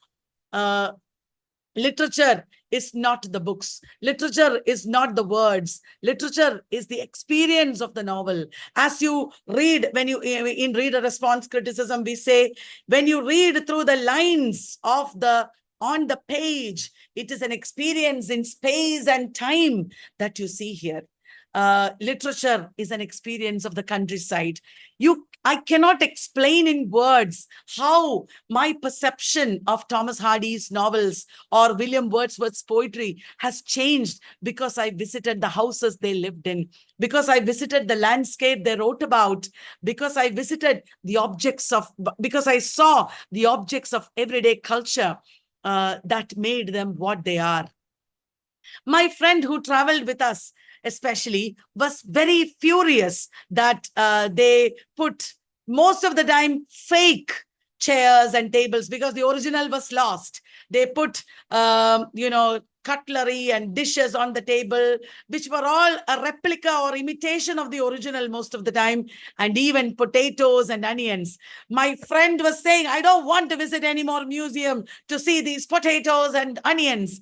Literature is not the books. Literature is not the words. Literature is the experience of the novel. As you read, when you in reader response criticism, we say, when you read through the lines of on the page, it is an experience in space and time that you see here. Literature is an experience of the countryside. I cannot explain in words how my perception of Thomas Hardy's novels or William Wordsworth's poetry has changed because I visited the houses they lived in, because I visited the landscape they wrote about, because I visited the because I saw the objects of everyday culture that made them what they are. My friend who traveled with us especially was very furious that they put most of the time fake chairs and tables because the original was lost. They put, cutlery and dishes on the table, which were all a replica or imitation of the original most of the time, and even potatoes and onions. My friend was saying, I don't want to visit any more museum to see these potatoes and onions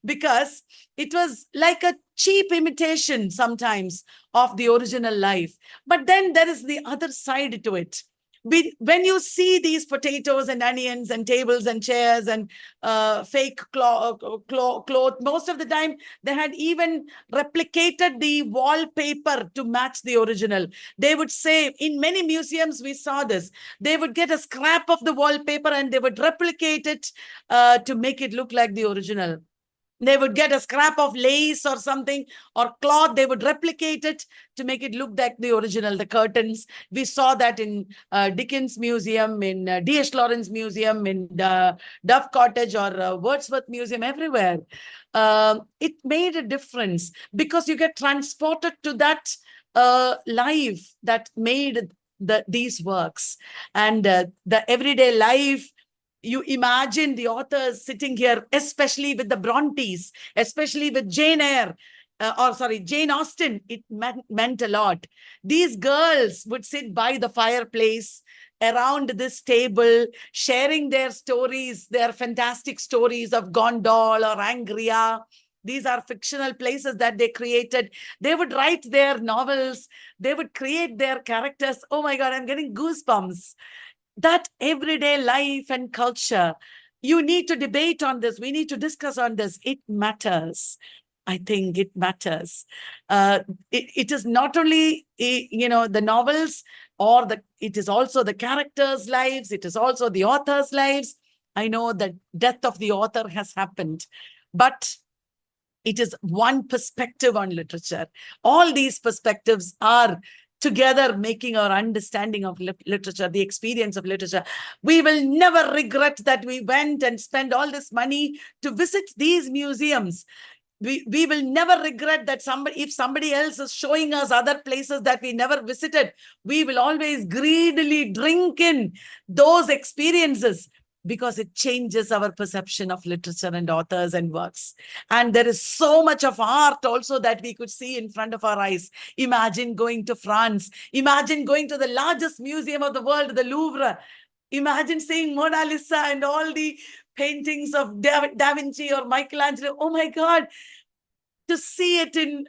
because it was like a cheap imitation sometimes of the original life. But then there is the other side to it. When you see these potatoes and onions and tables and chairs and fake cloth, most of the time they had even replicated the wallpaper to match the original. They would say, in many museums we saw this, they would get a scrap of the wallpaper and they would replicate it to make it look like the original. They would get a scrap of lace or something or cloth. They would replicate it to make it look like the original, the curtains. We saw that in Dickens Museum, in D.H. Lawrence Museum, in Dove Cottage or Wordsworth Museum, everywhere. It made a difference because you get transported to that life that made these works. And the everyday life, you imagine the authors sitting here, especially with the Brontes, especially with Jane Eyre, Jane Austen. It meant a lot. These girls would sit by the fireplace around this table, sharing their stories, their fantastic stories of Gondal or Angria. These are fictional places that they created. They would write their novels. They would create their characters. Oh my God, I'm getting goosebumps. That everyday life and culture, you need to debate on this. We need to discuss on this. It matters. I think it matters. It is not only, the novels it is also the characters' lives. It is also the authors' lives. I know that death of the author has happened, but it is one perspective on literature. All these perspectives are together making our understanding of literature, the experience of literature. We will never regret that we went and spent all this money to visit these museums. We will never regret that if somebody else is showing us other places that we never visited, we will always greedily drink in those experiences, because it changes our perception of literature and authors and works. And there is so much of art also that we could see in front of our eyes. Imagine going to France. Imagine going to the largest museum of the world, the Louvre. Imagine seeing Mona Lisa and all the paintings of Da Vinci or Michelangelo. Oh my God. To see it in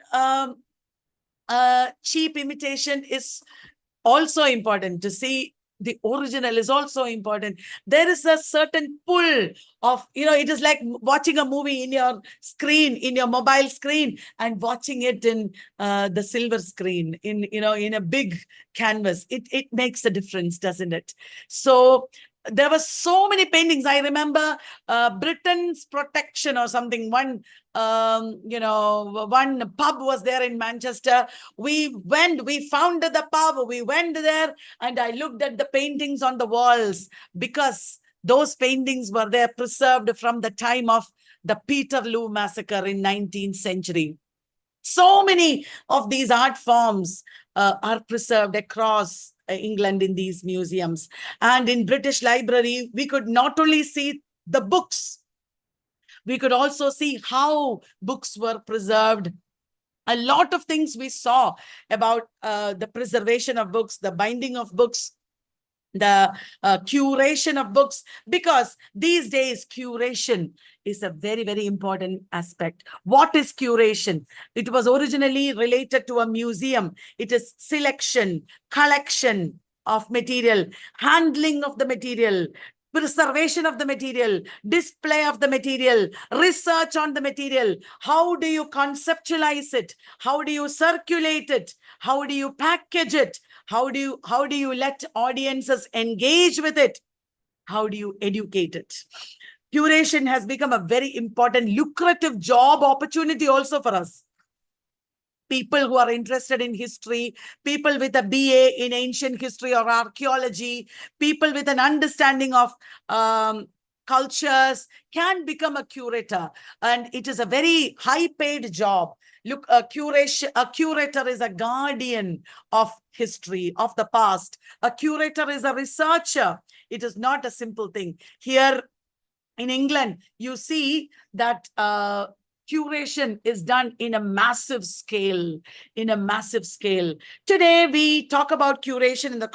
cheap imitation is also important. To see the original is also important. There is a certain pull of, it is like watching a movie in your screen, in your mobile screen, and watching it in the silver screen, in a big canvas. It makes a difference, doesn't it? So there were so many paintings. I remember Britain's Protection or something. One pub was there in Manchester. We found the pub, we went there, and I looked at the paintings on the walls, because those paintings were there preserved from the time of the Peterloo massacre in 19th century. So many of these art forms are preserved across England in these museums. And in British Library, we could not only see the books, we could also see how books were preserved. A lot of things we saw about the preservation of books, the binding of books, the curation of books, because these days curation is a very, very important aspect. What is curation? It was originally related to a museum. It is selection, collection of material, handling of the material, preservation of the material, display of the material, research on the material. How do you conceptualize it? How do you circulate it? How do you package it? How do you let audiences engage with it? How do you educate it? Curation has become a very important, lucrative job opportunity also for us. People who are interested in history, people with a BA in ancient history or archaeology, people with an understanding of cultures can become a curator. And it is a very high-paid job. Look, a curator is a guardian of history, of the past. A curator is a researcher. It is not a simple thing. Here, in England, you see that curation is done in a massive scale, Today, we talk about curation in the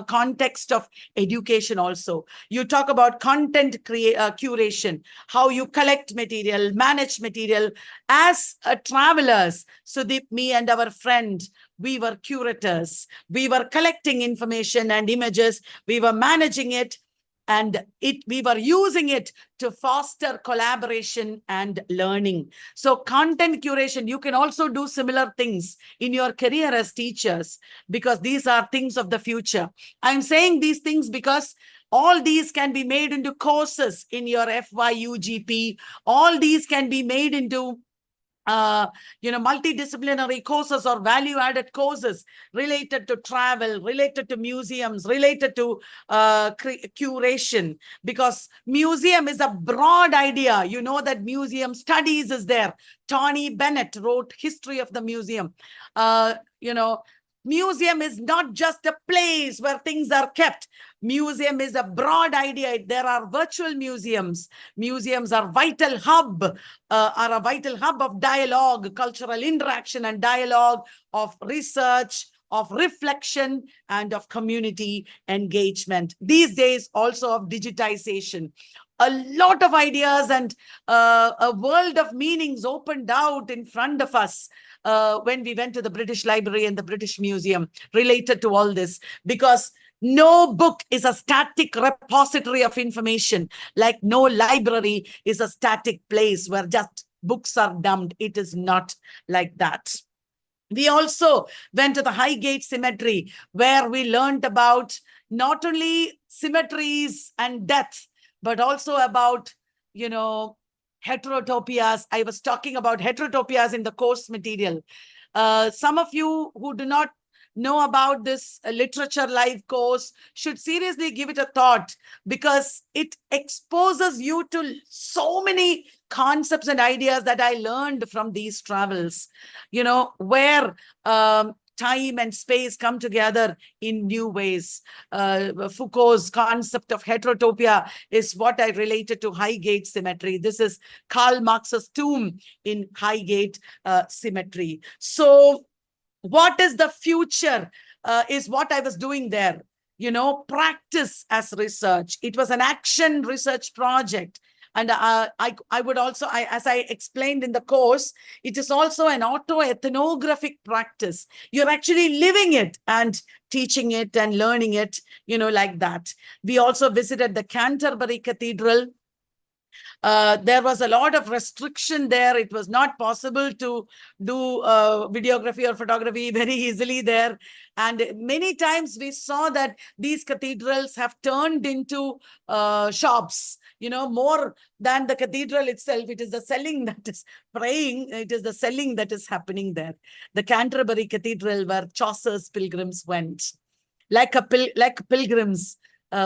context of education also. You talk about content curation, how you collect material, manage material. As travelers, Sudeep, me and our friend, we were curators. We were collecting information and images. We were managing it, and we were using it to foster collaboration and learning. So content curation, you can also do similar things in your career as teachers, because these are things of the future. I'm saying these things because all these can be made into courses in your FYUGP. All these can be made into multidisciplinary courses or value-added courses related to travel, related to museums, related to curation, because museum is a broad idea. You know that museum studies is there. Tony Bennett wrote History of the Museum. Museum is not just a place where things are kept. Museum is a broad idea. There are virtual museums. Museums are a vital hub of dialogue, cultural interaction and dialogue, of research, of reflection, and of community engagement. These days also of digitization. A lot of ideas and a world of meanings opened out in front of us when we went to the British Library and the British Museum related to all this, because no book is a static repository of information, like no library is a static place where just books are dumped. It is not like that. We also went to the Highgate Cemetery, where we learned about not only cemeteries and death, but also about, heterotopias. I was talking about heterotopias in the course material. Some of you who do not know about this literature live course should seriously give it a thought, because it exposes you to so many concepts and ideas that I learned from these travels, where time and space come together in new ways. Foucault's concept of heterotopia is what I related to Highgate Cemetery. This is Karl Marx's tomb in Highgate Cemetery. So what is the future is what I was doing there. Practice as research. It was an action research project. And I would also, as I explained in the course, it is also an autoethnographic practice. You're actually living it and teaching it and learning it, like that. We also visited the Canterbury Cathedral. There was a lot of restriction there. It was not possible to do videography or photography very easily there. And many times we saw that these cathedrals have turned into shops, more than the cathedral itself. It is the selling that is praying. It is the selling that is happening there. The Canterbury Cathedral, where Chaucer's pilgrims went. Like pilgrims,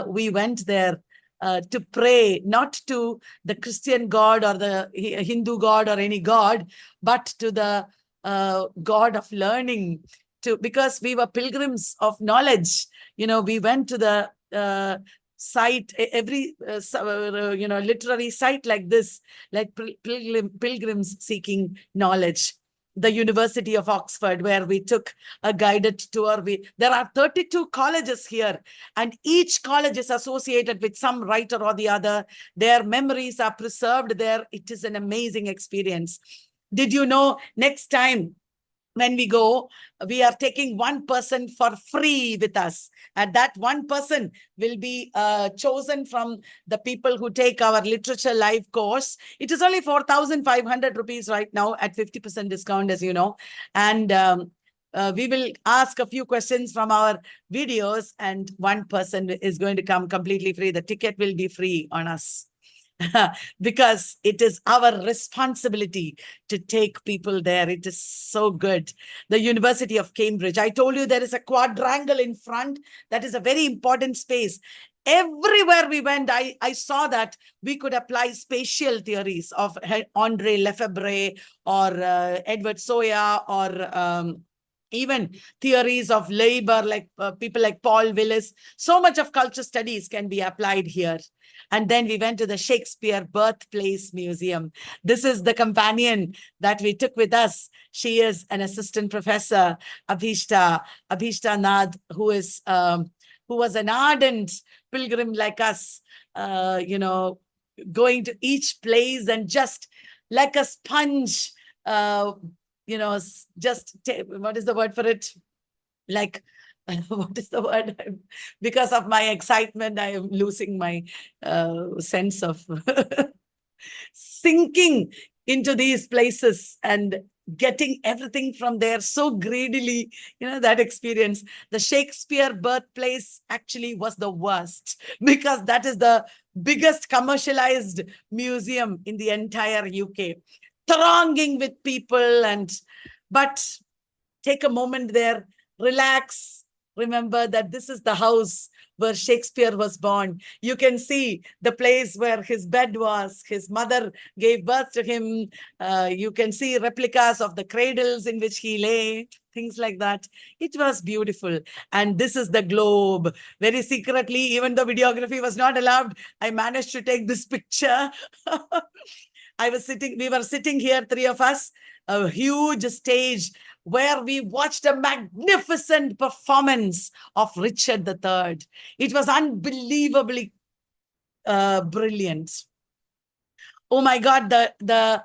we went there to pray, not to the Christian God or the Hindu God or any God, but to the God of learning, because we were pilgrims of knowledge. We went to the site, every literary site like this, like pilgrims seeking knowledge. The University of Oxford, where we took a guided tour. There are 32 colleges here, and each college is associated with some writer or the other. Their memories are preserved there. It is an amazing experience. Did you know, next time when we go, we are taking one person for free with us, and that one person will be chosen from the people who take our literature live course. It is only 4,500 rupees right now at 50% discount, as you know. And we will ask a few questions from our videos, and one person is going to come completely free. The ticket will be free on us. Because it is our responsibility to take people there. It is so good. The University of Cambridge. I told you there is a quadrangle in front. That is a very important space. Everywhere we went, I saw that we could apply spatial theories of André Lefebvre or Edward Soya or even theories of labor, like people like Paul Willis. So much of culture studies can be applied here. And then we went to the Shakespeare Birthplace Museum. This is the companion that we took with us. She is an assistant professor, Abhishta Nath, who was an ardent pilgrim like us, going to each place and just like a sponge, what is the word for it? Like, what is the word? Because of my excitement, I am losing my sense of sinking into these places and getting everything from there so greedily, that experience. The Shakespeare Birthplace actually was the worst, because that is the biggest commercialized museum in the entire UK, thronging with people. But take a moment there, relax, remember that this is the house where Shakespeare was born. You can see the place where his bed was. His mother gave birth to him. You can see replicas of the cradles in which he lay, things like that. It was beautiful. And this is the globe. Very secretly, even though videography was not allowed, I managed to take this picture. We were sitting here, three of us, a huge stage where we watched a magnificent performance of Richard III. It was unbelievably brilliant. Oh my God, the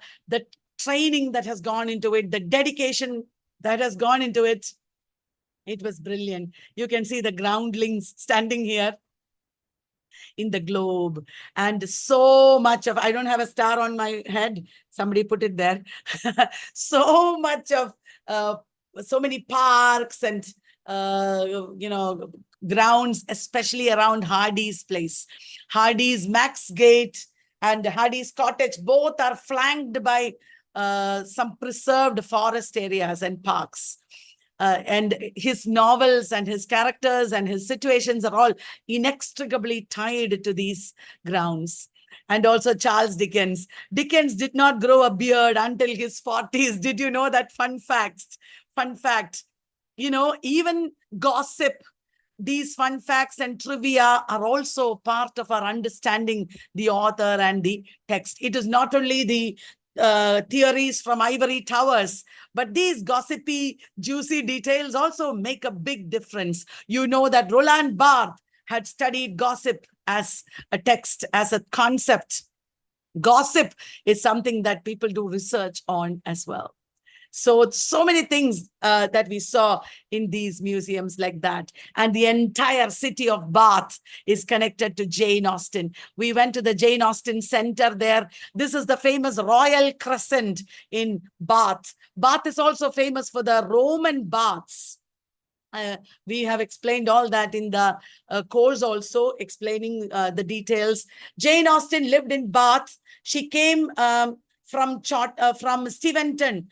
training that has gone into it, the dedication that has gone into it, it was brilliant. You can see the groundlings standing here in the globe, and so much of, I don't have a star on my head, somebody put it there. So much of so many parks and grounds, especially around Hardy's place. Hardy's Max Gate and Hardy's Cottage both are flanked by some preserved forest areas and parks. And his novels and his characters and his situations are all inextricably tied to these grounds. And also Charles Dickens. Dickens did not grow a beard until his 40s. Did you know that? Fun fact. Even gossip, these fun facts and trivia are also part of our understanding the author and the text. It is not only the theories from ivory towers, but these gossipy, juicy details also make a big difference. You know that Roland Barthes had studied gossip as a text, as a concept. Gossip is something that people do research on as well. So many things that we saw in these museums like that. And the entire city of Bath is connected to Jane Austen. We went to the Jane Austen Center there. This is the famous Royal Crescent in Bath. Bath is also famous for the Roman baths. We have explained all that in the course also, explaining the details. Jane Austen lived in Bath. She came from Steventon,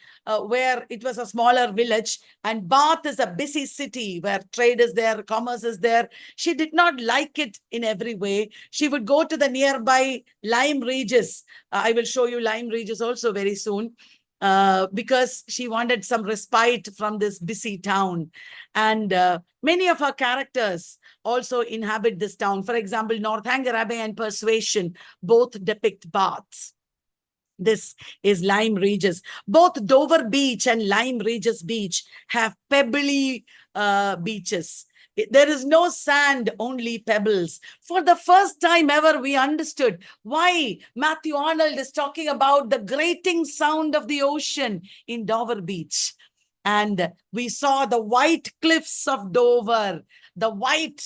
where it was a smaller village, and Bath is a busy city where trade is there, commerce is there. She did not like it in every way. She would go to the nearby Lyme Regis. I will show you Lyme Regis also very soon, because she wanted some respite from this busy town. And many of her characters also inhabit this town. For example, Northanger Abbey and Persuasion both depict Bath. This is Lyme Regis. Both Dover Beach and Lyme Regis Beach have pebbly beaches. There is no sand, only pebbles. For the first time ever, we understood why Matthew Arnold is talking about the grating sound of the ocean in Dover Beach. And we saw the white cliffs of Dover. The white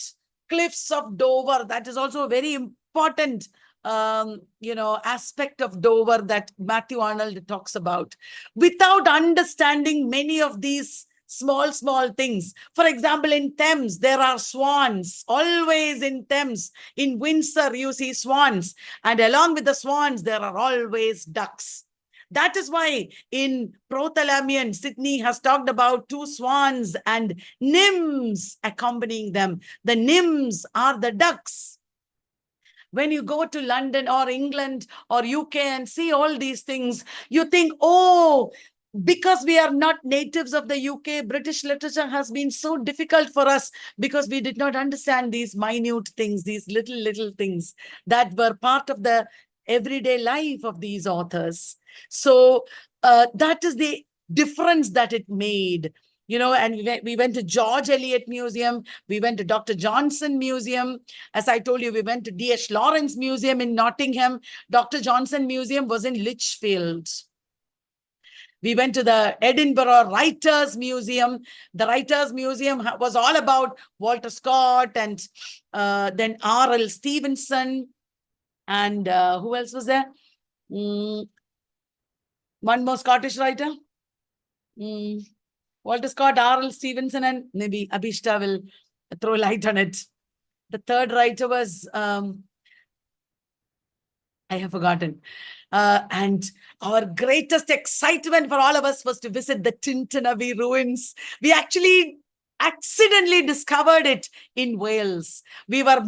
cliffs of Dover, that is also a very important aspect of Dover that Matthew Arnold talks about. Without understanding many of these small things. For example, in Thames, there are swans. Always in Thames. In Windsor, you see swans. And along with the swans, there are always ducks. That is why in Prothalamion, Sydney has talked about two swans and nymphs accompanying them. The nymphs are the ducks. When you go to London or England or UK and see all these things, you think, oh, because we are not natives of the UK, British literature has been so difficult for us because we did not understand these minute things, these little things that were part of the everyday life of these authors. So that is the difference that it made. And we went to George Eliot Museum. We went to Dr. Johnson Museum. As I told you, we went to D.H. Lawrence Museum in Nottingham. Dr. Johnson Museum was in Lichfield. We went to the Edinburgh Writers Museum. The Writers Museum was all about Walter Scott and then R.L. Stevenson. And who else was there? One more Scottish writer. Walter Scott, R.L. Stevenson, and maybe Abhishta will throw light on it. The third writer was, I have forgotten. And our greatest excitement for all of us was to visit the Tintern Abbey ruins. We actually accidentally discovered it in Wales. We were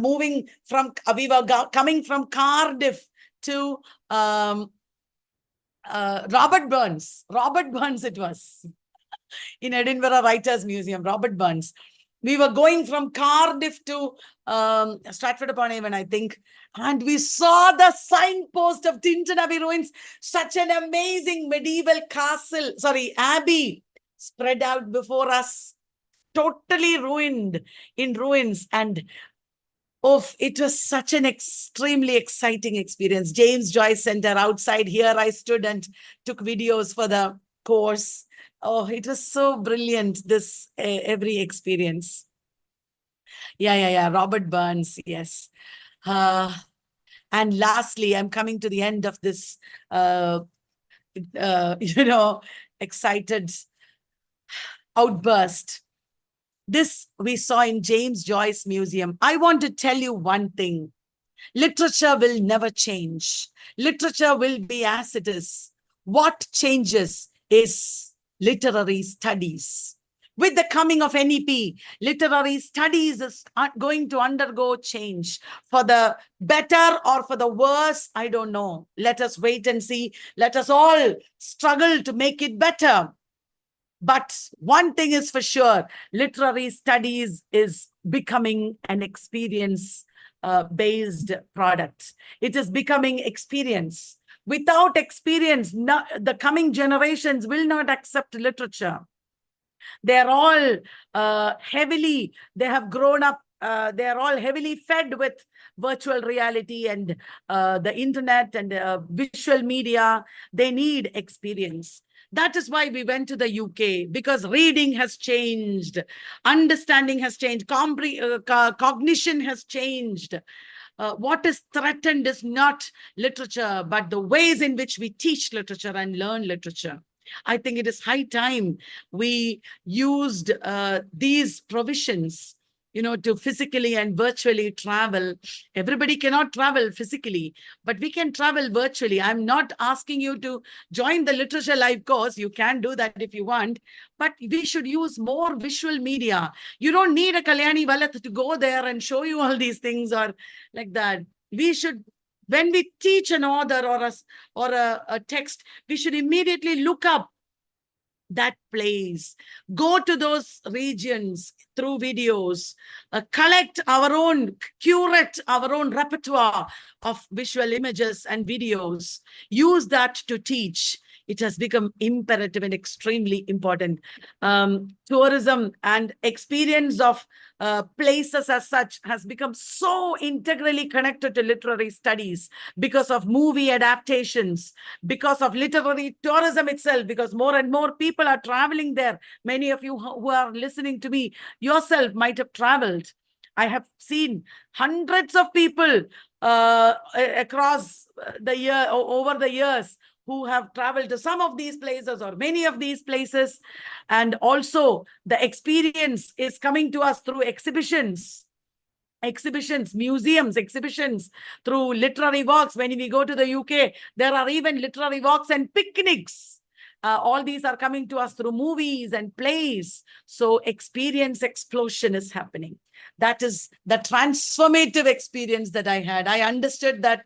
coming from Cardiff to Robert Burns it was, in Edinburgh Writers Museum, Robert Burns. We were going from Cardiff to Stratford-upon-Avon, I think, and we saw the signpost of Tintern Abbey ruins, such an amazing medieval abbey spread out before us, totally in ruins. And it was such an extremely exciting experience. James Joyce Center outside here, I stood and took videos for the course. Oh, it was so brilliant, this every experience. Yeah. Robert Burns, yes. And lastly, I'm coming to the end of this, excited outburst. This we saw in James Joyce Museum. I want to tell you one thing. Literature will never change. Literature will be as it is. What changes is literary studies. With the coming of NEP, literary studies is going to undergo change for the better or for the worse. I don't know. Let us wait and see. Let us all struggle to make it better. But one thing is for sure, literary studies is becoming an experience-based product. It is becoming experience. Without experience, the coming generations will not accept literature. They're all they have grown up, they're all heavily fed with virtual reality and the internet and visual media. They need experience. That is why we went to the UK, because reading has changed, understanding has changed, cognition has changed. What is threatened is not literature, but the ways in which we teach literature and learn literature. I think it is high time we used these provisions, to physically and virtually travel. Everybody cannot travel physically, but we can travel virtually. I'm not asking you to join the Literature Live course. You can do that if you want, but we should use more visual media. You don't need a Kalyani Valath to go there and show you all these things or like that. We should, when we teach an author or a text, we should immediately look up that place, go to those regions through videos, curate our own repertoire of visual images and videos, use that to teach. It has become imperative and extremely important. Tourism and experience of places as such has become so integrally connected to literary studies because of movie adaptations, because of literary tourism itself, because more and more people are traveling there. Many of you who are listening to me yourself might have traveled. I have seen hundreds of people across the year, over the years, who have traveled to some of these places or many of these places. And also the experience is coming to us through exhibitions, museums, exhibitions, through literary walks. When we go to the UK, there are even literary walks and picnics. All these are coming to us through movies and plays. So experience explosion is happening. That is the transformative experience that I had. I understood that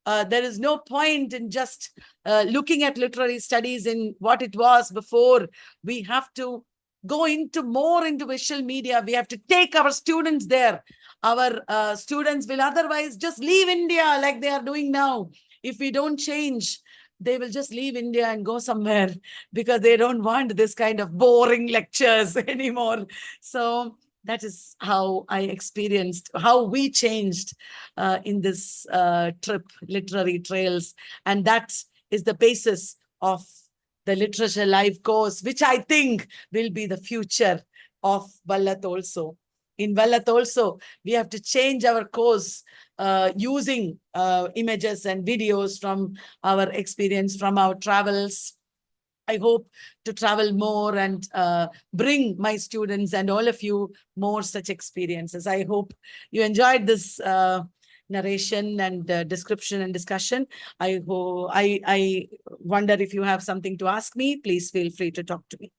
There is no point in just looking at literary studies in what it was before. We have to go more into visual media. We have to take our students there. Our students will otherwise just leave India like they are doing now. If we don't change, they will just leave India and go somewhere because they don't want this kind of boring lectures anymore. So that is how I experienced, how we changed in this trip, Literary Trails. And that is the basis of the Literature Live course, which I think will be the future of Vallat also. In Vallat also, we have to change our course using images and videos from our experience, from our travels. I hope to travel more and bring my students and all of you more such experiences. I hope you enjoyed this narration and description and discussion. I wonder if you have something to ask me. Please feel free to talk to me.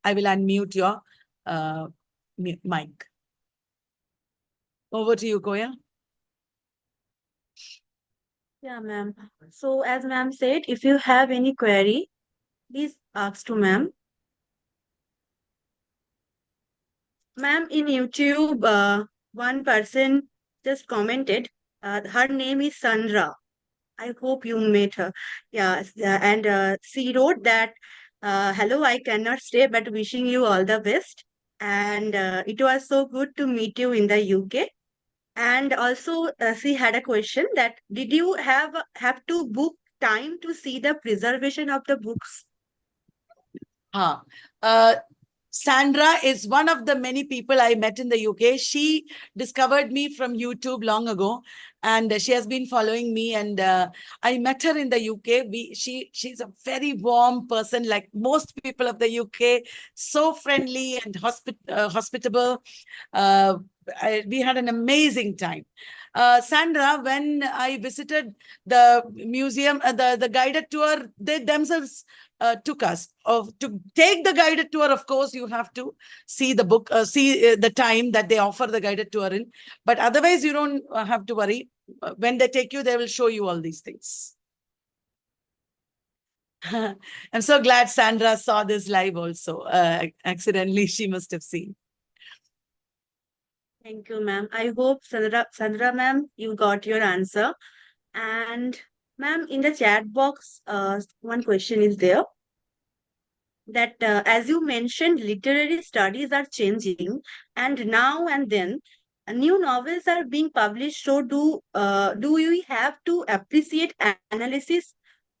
I will unmute your mic. Over to you, Koya. Yeah, ma'am. So as ma'am said, if you have any query, please ask to ma'am. Ma'am, in YouTube, one person just commented, her name is Sandra. I hope you met her. Yes, and she wrote that, hello, I cannot stay, but wishing you all the best. And it was so good to meet you in the UK. And also, she had a question that did you have to book time to see the preservation of the books? Sandra is one of the many people I met in the UK. She discovered me from YouTube long ago, and she has been following me. And I met her in the UK. She's a very warm person, like most people of the UK, so friendly and hospitable. We had an amazing time. Sandra, when I visited the museum, the guided tour, they themselves took us. To take the guided tour, of course, you have to see the book, see the time that they offer the guided tour in. But otherwise, you don't have to worry. When they take you, they will show you all these things. I'm so glad Sandra saw this live also. Accidentally, she must have seen. Thank you, ma'am. I hope, Sandra ma'am, you got your answer. And ma'am, in the chat box, one question is there that, as you mentioned, literary studies are changing, and now and then new novels are being published. So, do we have to appreciate analysis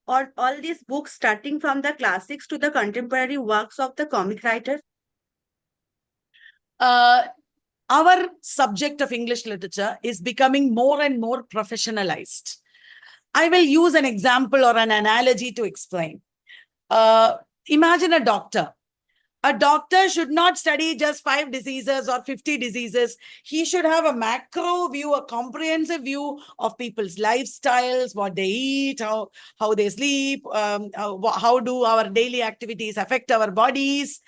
or all these books, starting from the classics to the contemporary works of the comic writer? Our subject of English literature is becoming more and more professionalized. I will use an example or an analogy to explain. Imagine a doctor. A doctor should not study just 5 diseases or 50 diseases. He should have a macro view, a comprehensive view of people's lifestyles, what they eat, how they sleep, how do our daily activities affect our bodies.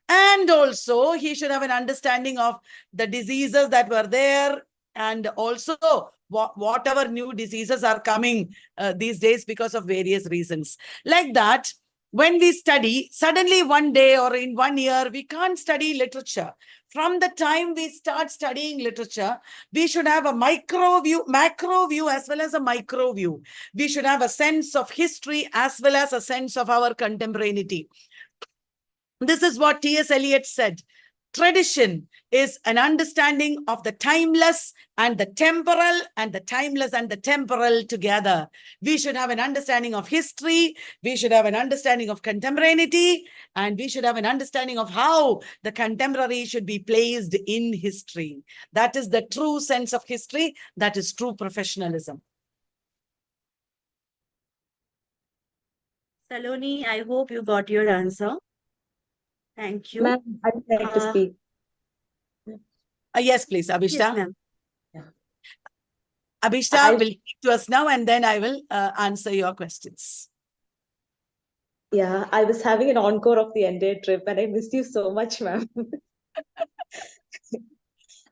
And also, he should have an understanding of the diseases that were there, and also whatever new diseases are coming these days because of various reasons. Like that, when we study, suddenly one day or in 1 year, we can't study literature. From the time we start studying literature, we should have a macro view as well as a micro view. We should have a sense of history as well as a sense of our contemporaneity. This is what T.S. Eliot said. Tradition is an understanding of the timeless and the temporal, and the timeless and the temporal together. We should have an understanding of history. We should have an understanding of contemporaneity, and we should have an understanding of how the contemporary should be placed in history. That is the true sense of history. That is true professionalism. Saloni, I hope you got your answer. Thank you. Ma'am, I would like to speak. Yes, please, Abhishta. Yes, ma'am. Yeah. Abhishta will speak to us now, and then I will answer your questions. Yeah, I was having an encore of the entire trip and I missed you so much, ma'am.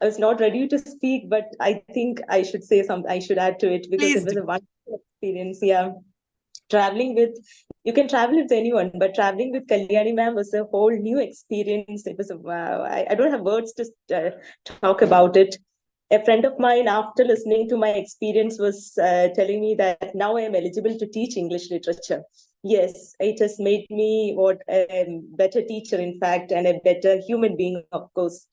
I was not ready to speak, but I think I should say something. I should add to it because Please it was do. a wonderful experience. Yeah, traveling with you can travel with anyone, but traveling with Kalyani ma'am was a whole new experience. It was a wow. I don't have words to talk about it. A friend of mine, after listening to my experience, was telling me that now I am eligible to teach English literature. Yes, it has made me what a better teacher, in fact, and a better human being, of course.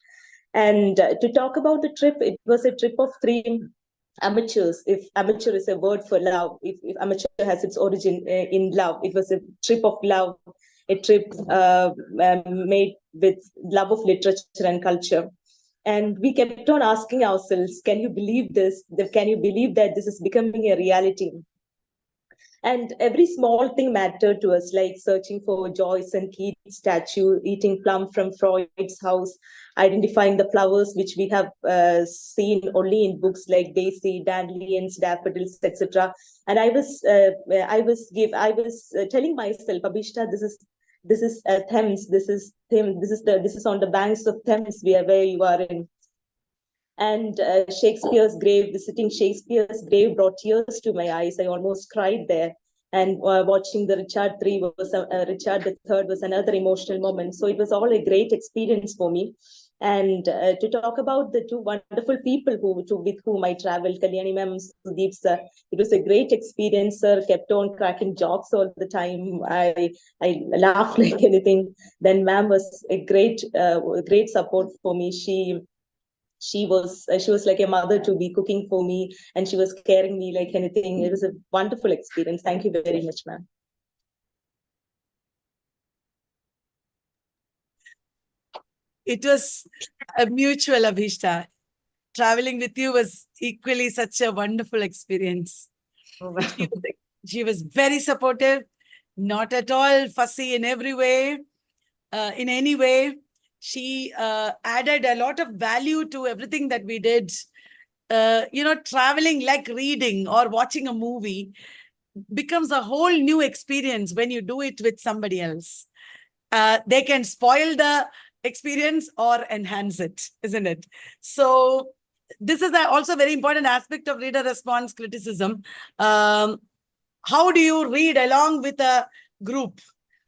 And to talk about the trip, it was a trip of three amateurs. If amateur is a word for love, if amateur has its origin in love, it was a trip of love, a trip made with love of literature and culture. And we kept on asking ourselves, can you believe this? Can you believe that this is becoming a reality? And every small thing mattered to us, like searching for Joyce and Keats' statue, eating plum from Freud's house, identifying the flowers which we have seen only in books like daisy, dandelions, daffodils, etc. And I was telling myself, Abhishta, this is Thames, this is on the banks of Thames where you are in. And visiting Shakespeare's grave brought tears to my eyes. I almost cried there. And watching the Richard the Third was another emotional moment. So it was all a great experience for me. And to talk about the two wonderful people with whom I traveled, Kalyani ma'am, Sudeep sir, it was a great experience. Sir kept on cracking jokes all the time. I laughed like anything. Then ma'am was a great support for me. She was like a mother to be, cooking for me, and she was caring me like anything. It was a wonderful experience. Thank you very much, ma'am. It was a mutual, Abhishta. Traveling with you was equally such a wonderful experience. Oh, wow. She was very supportive, not at all fussy in every way, in any way. She added a lot of value to everything that we did. Traveling, like reading or watching a movie, becomes a whole new experience when you do it with somebody else. They can spoil the experience or enhance it, isn't it? So this is also a very important aspect of reader response criticism. How do you read along with a group?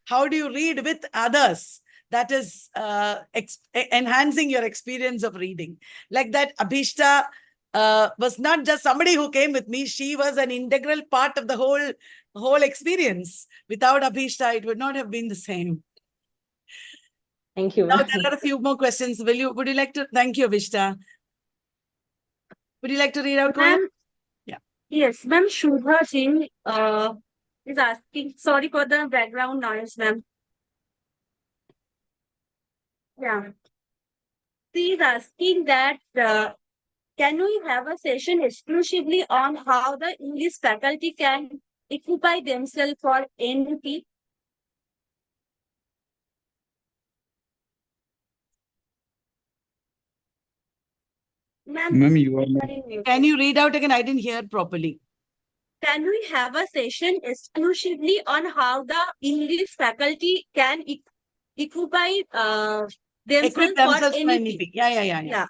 How do you read with others? That is enhancing your experience of reading. Like that, Abhishta was not just somebody who came with me. She was an integral part of the whole experience. Without Abhishta, it would not have been the same. Thank you, Now ma'am. there are a few more questions. Would you like to? Thank you, Abhishta. Would you like to read out, Koya? Ma'am, Yeah. yes, ma'am, Shubha Singh is asking, sorry for the background noise, ma'am. Yeah. She is asking that can we have a session exclusively on how the English faculty can equip themselves for NP? Ma'am, you are not. Can you read out again? I didn't hear properly. Can we have a session exclusively on how the English faculty can equip Equip themselves for themselves for NP? NEP. Yeah. Yeah.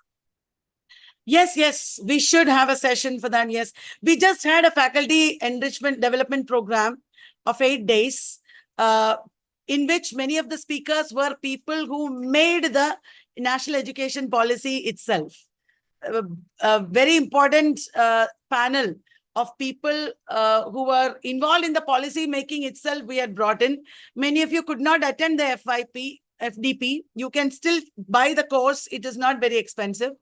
Yes. We should have a session for that. Yes. We just had a faculty enrichment development program of 8 days, in which many of the speakers were people who made the national education policy itself. A very important panel of people who were involved in the policy making itself we had brought in. Many of you could not attend the FDP. You can still buy the course. It is not very expensive.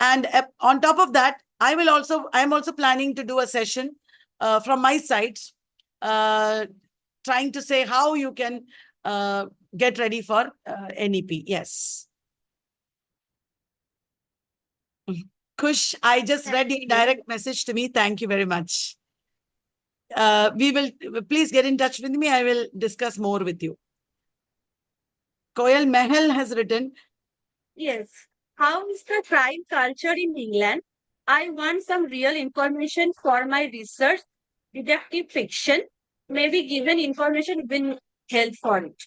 And on top of that, I'm also planning to do a session from my side, trying to say how you can get ready for NEP. Yes. Kush, I just read your direct message to me. Thank you very much. Please get in touch with me. I will discuss more with you. Koyal Mehal has written. Yes. How is the crime culture in England? I want some real information for my research, detective fiction. Maybe given information will help for it.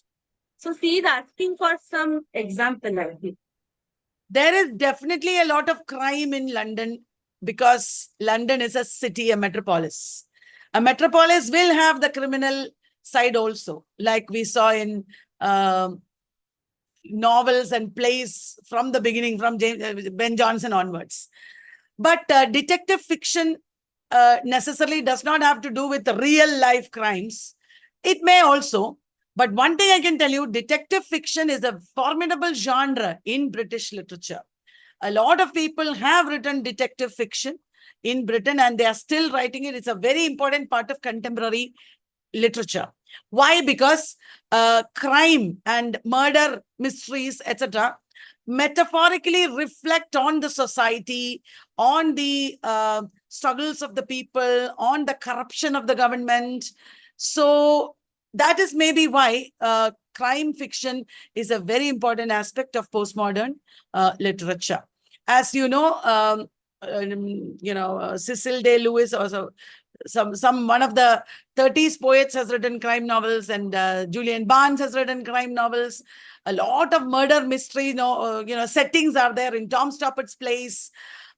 So she is asking for some example, I think. There is definitely a lot of crime in London because London is a city, a metropolis. A metropolis will have the criminal side also, like we saw in novels and plays from the beginning, from Ben Jonson onwards. But detective fiction necessarily does not have to do with real life crimes. It may also, but one thing I can tell you, detective fiction is a formidable genre in British literature. A lot of people have written detective fiction in Britain and they are still writing it. It's a very important part of contemporary literature. Why? Because crime and murder mysteries, etc., metaphorically reflect on the society, on the struggles of the people, on the corruption of the government. So that is maybe why crime fiction is a very important aspect of postmodern literature. As you know, Cecil Day Lewis, also one of the 30s poets has written crime novels, and Julian Barnes has written crime novels. A lot of murder mystery, settings are there in Tom Stoppett's Place.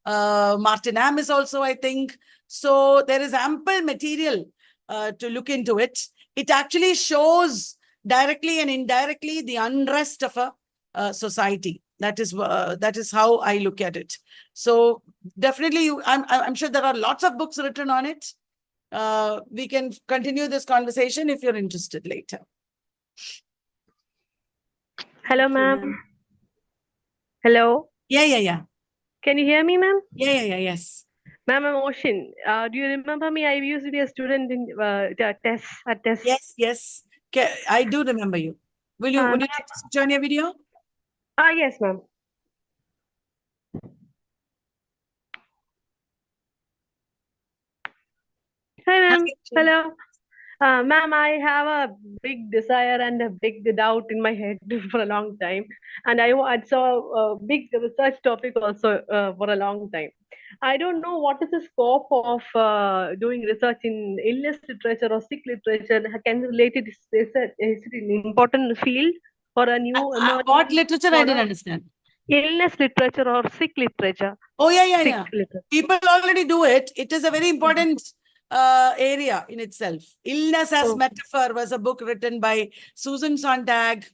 Martin Amis also, I think. So there is ample material to look into it. It actually shows directly and indirectly the unrest of a society. That is how I look at it. So definitely, I'm sure there are lots of books written on it. We can continue this conversation if you're interested later. Hello, ma'am. Hello. Yeah. Can you hear me, ma'am? Yeah, yes. Ma'am, I'm Ocean. Do you remember me? I used to be a student in the test. Yes. I do remember you. Would you like to join your video? Yes, ma'am. Hi, ma'am. Hello. Ma'am, I have a big desire and a big doubt in my head for a long time. And I saw a big research topic also for a long time. I don't know what is the scope of doing research in illness literature or sick literature. Can you relate it? Is it an important field for a new emerging? What literature? I didn't understand. Illness literature or sick literature. Oh, yeah. Literature. People already do it. It is a very important area in itself. Illness as Metaphor was a book written by Susan Sontag.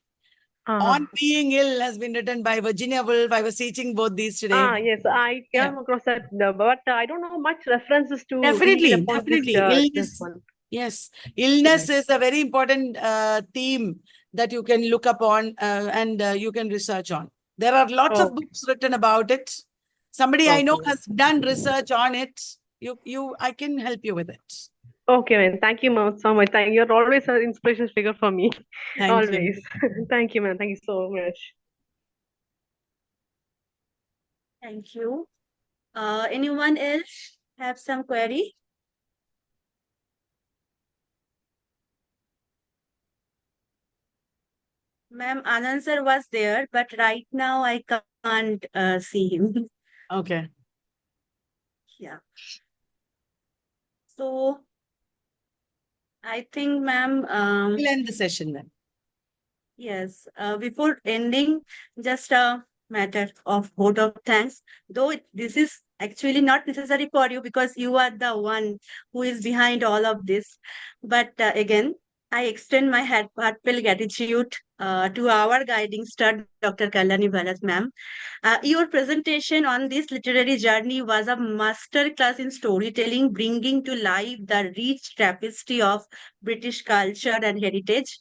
On Being Ill has been written by Virginia Woolf. I was teaching both these today. Yes, I came across that, but I don't know much references to definitely. Illness. This one. Yes, illness is a very important theme that you can look upon and you can research on. There are lots of books written about it. Somebody I know has done research on it. I can help you with it. Okay, man. Thank you, ma'am, so much. You're always an inspirational figure for me. Thank you. Thank you, man. Thank you so much. Thank you. Anyone else have some query? Ma'am, Anand sir was there, but right now I can't see him. Okay. Yeah. So I think, ma'am, we'll end the session then. Yes. Before ending, just a matter of vote of thanks. Though this is actually not necessary for you because you are the one who is behind all of this. But again, I extend my heartfelt gratitude to our guiding star, Dr. Kalyani Bharat, ma'am. Your presentation on this literary journey was a masterclass in storytelling, bringing to life the rich tapestry of British culture and heritage.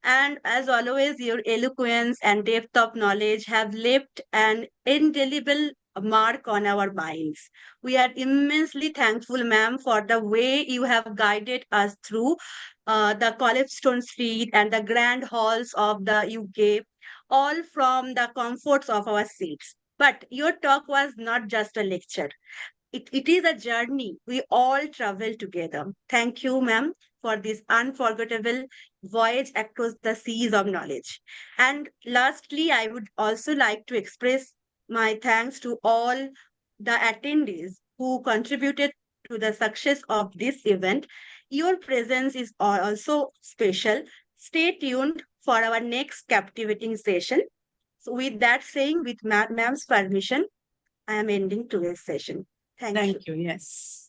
And as always, your eloquence and depth of knowledge have left an indelible mark on our minds. We are immensely thankful, ma'am, for the way you have guided us through the Collepstone Street and the grand halls of the UK, all from the comforts of our seats. But your talk was not just a lecture. It is a journey we all travel together. Thank you, ma'am, for this unforgettable voyage across the seas of knowledge. And lastly, I would also like to express my thanks to all the attendees who contributed to the success of this event. Your presence is also special. Stay tuned for our next captivating session. So with that saying, with ma'am's permission, I am ending today's session. Thank you. Thank you. Yes.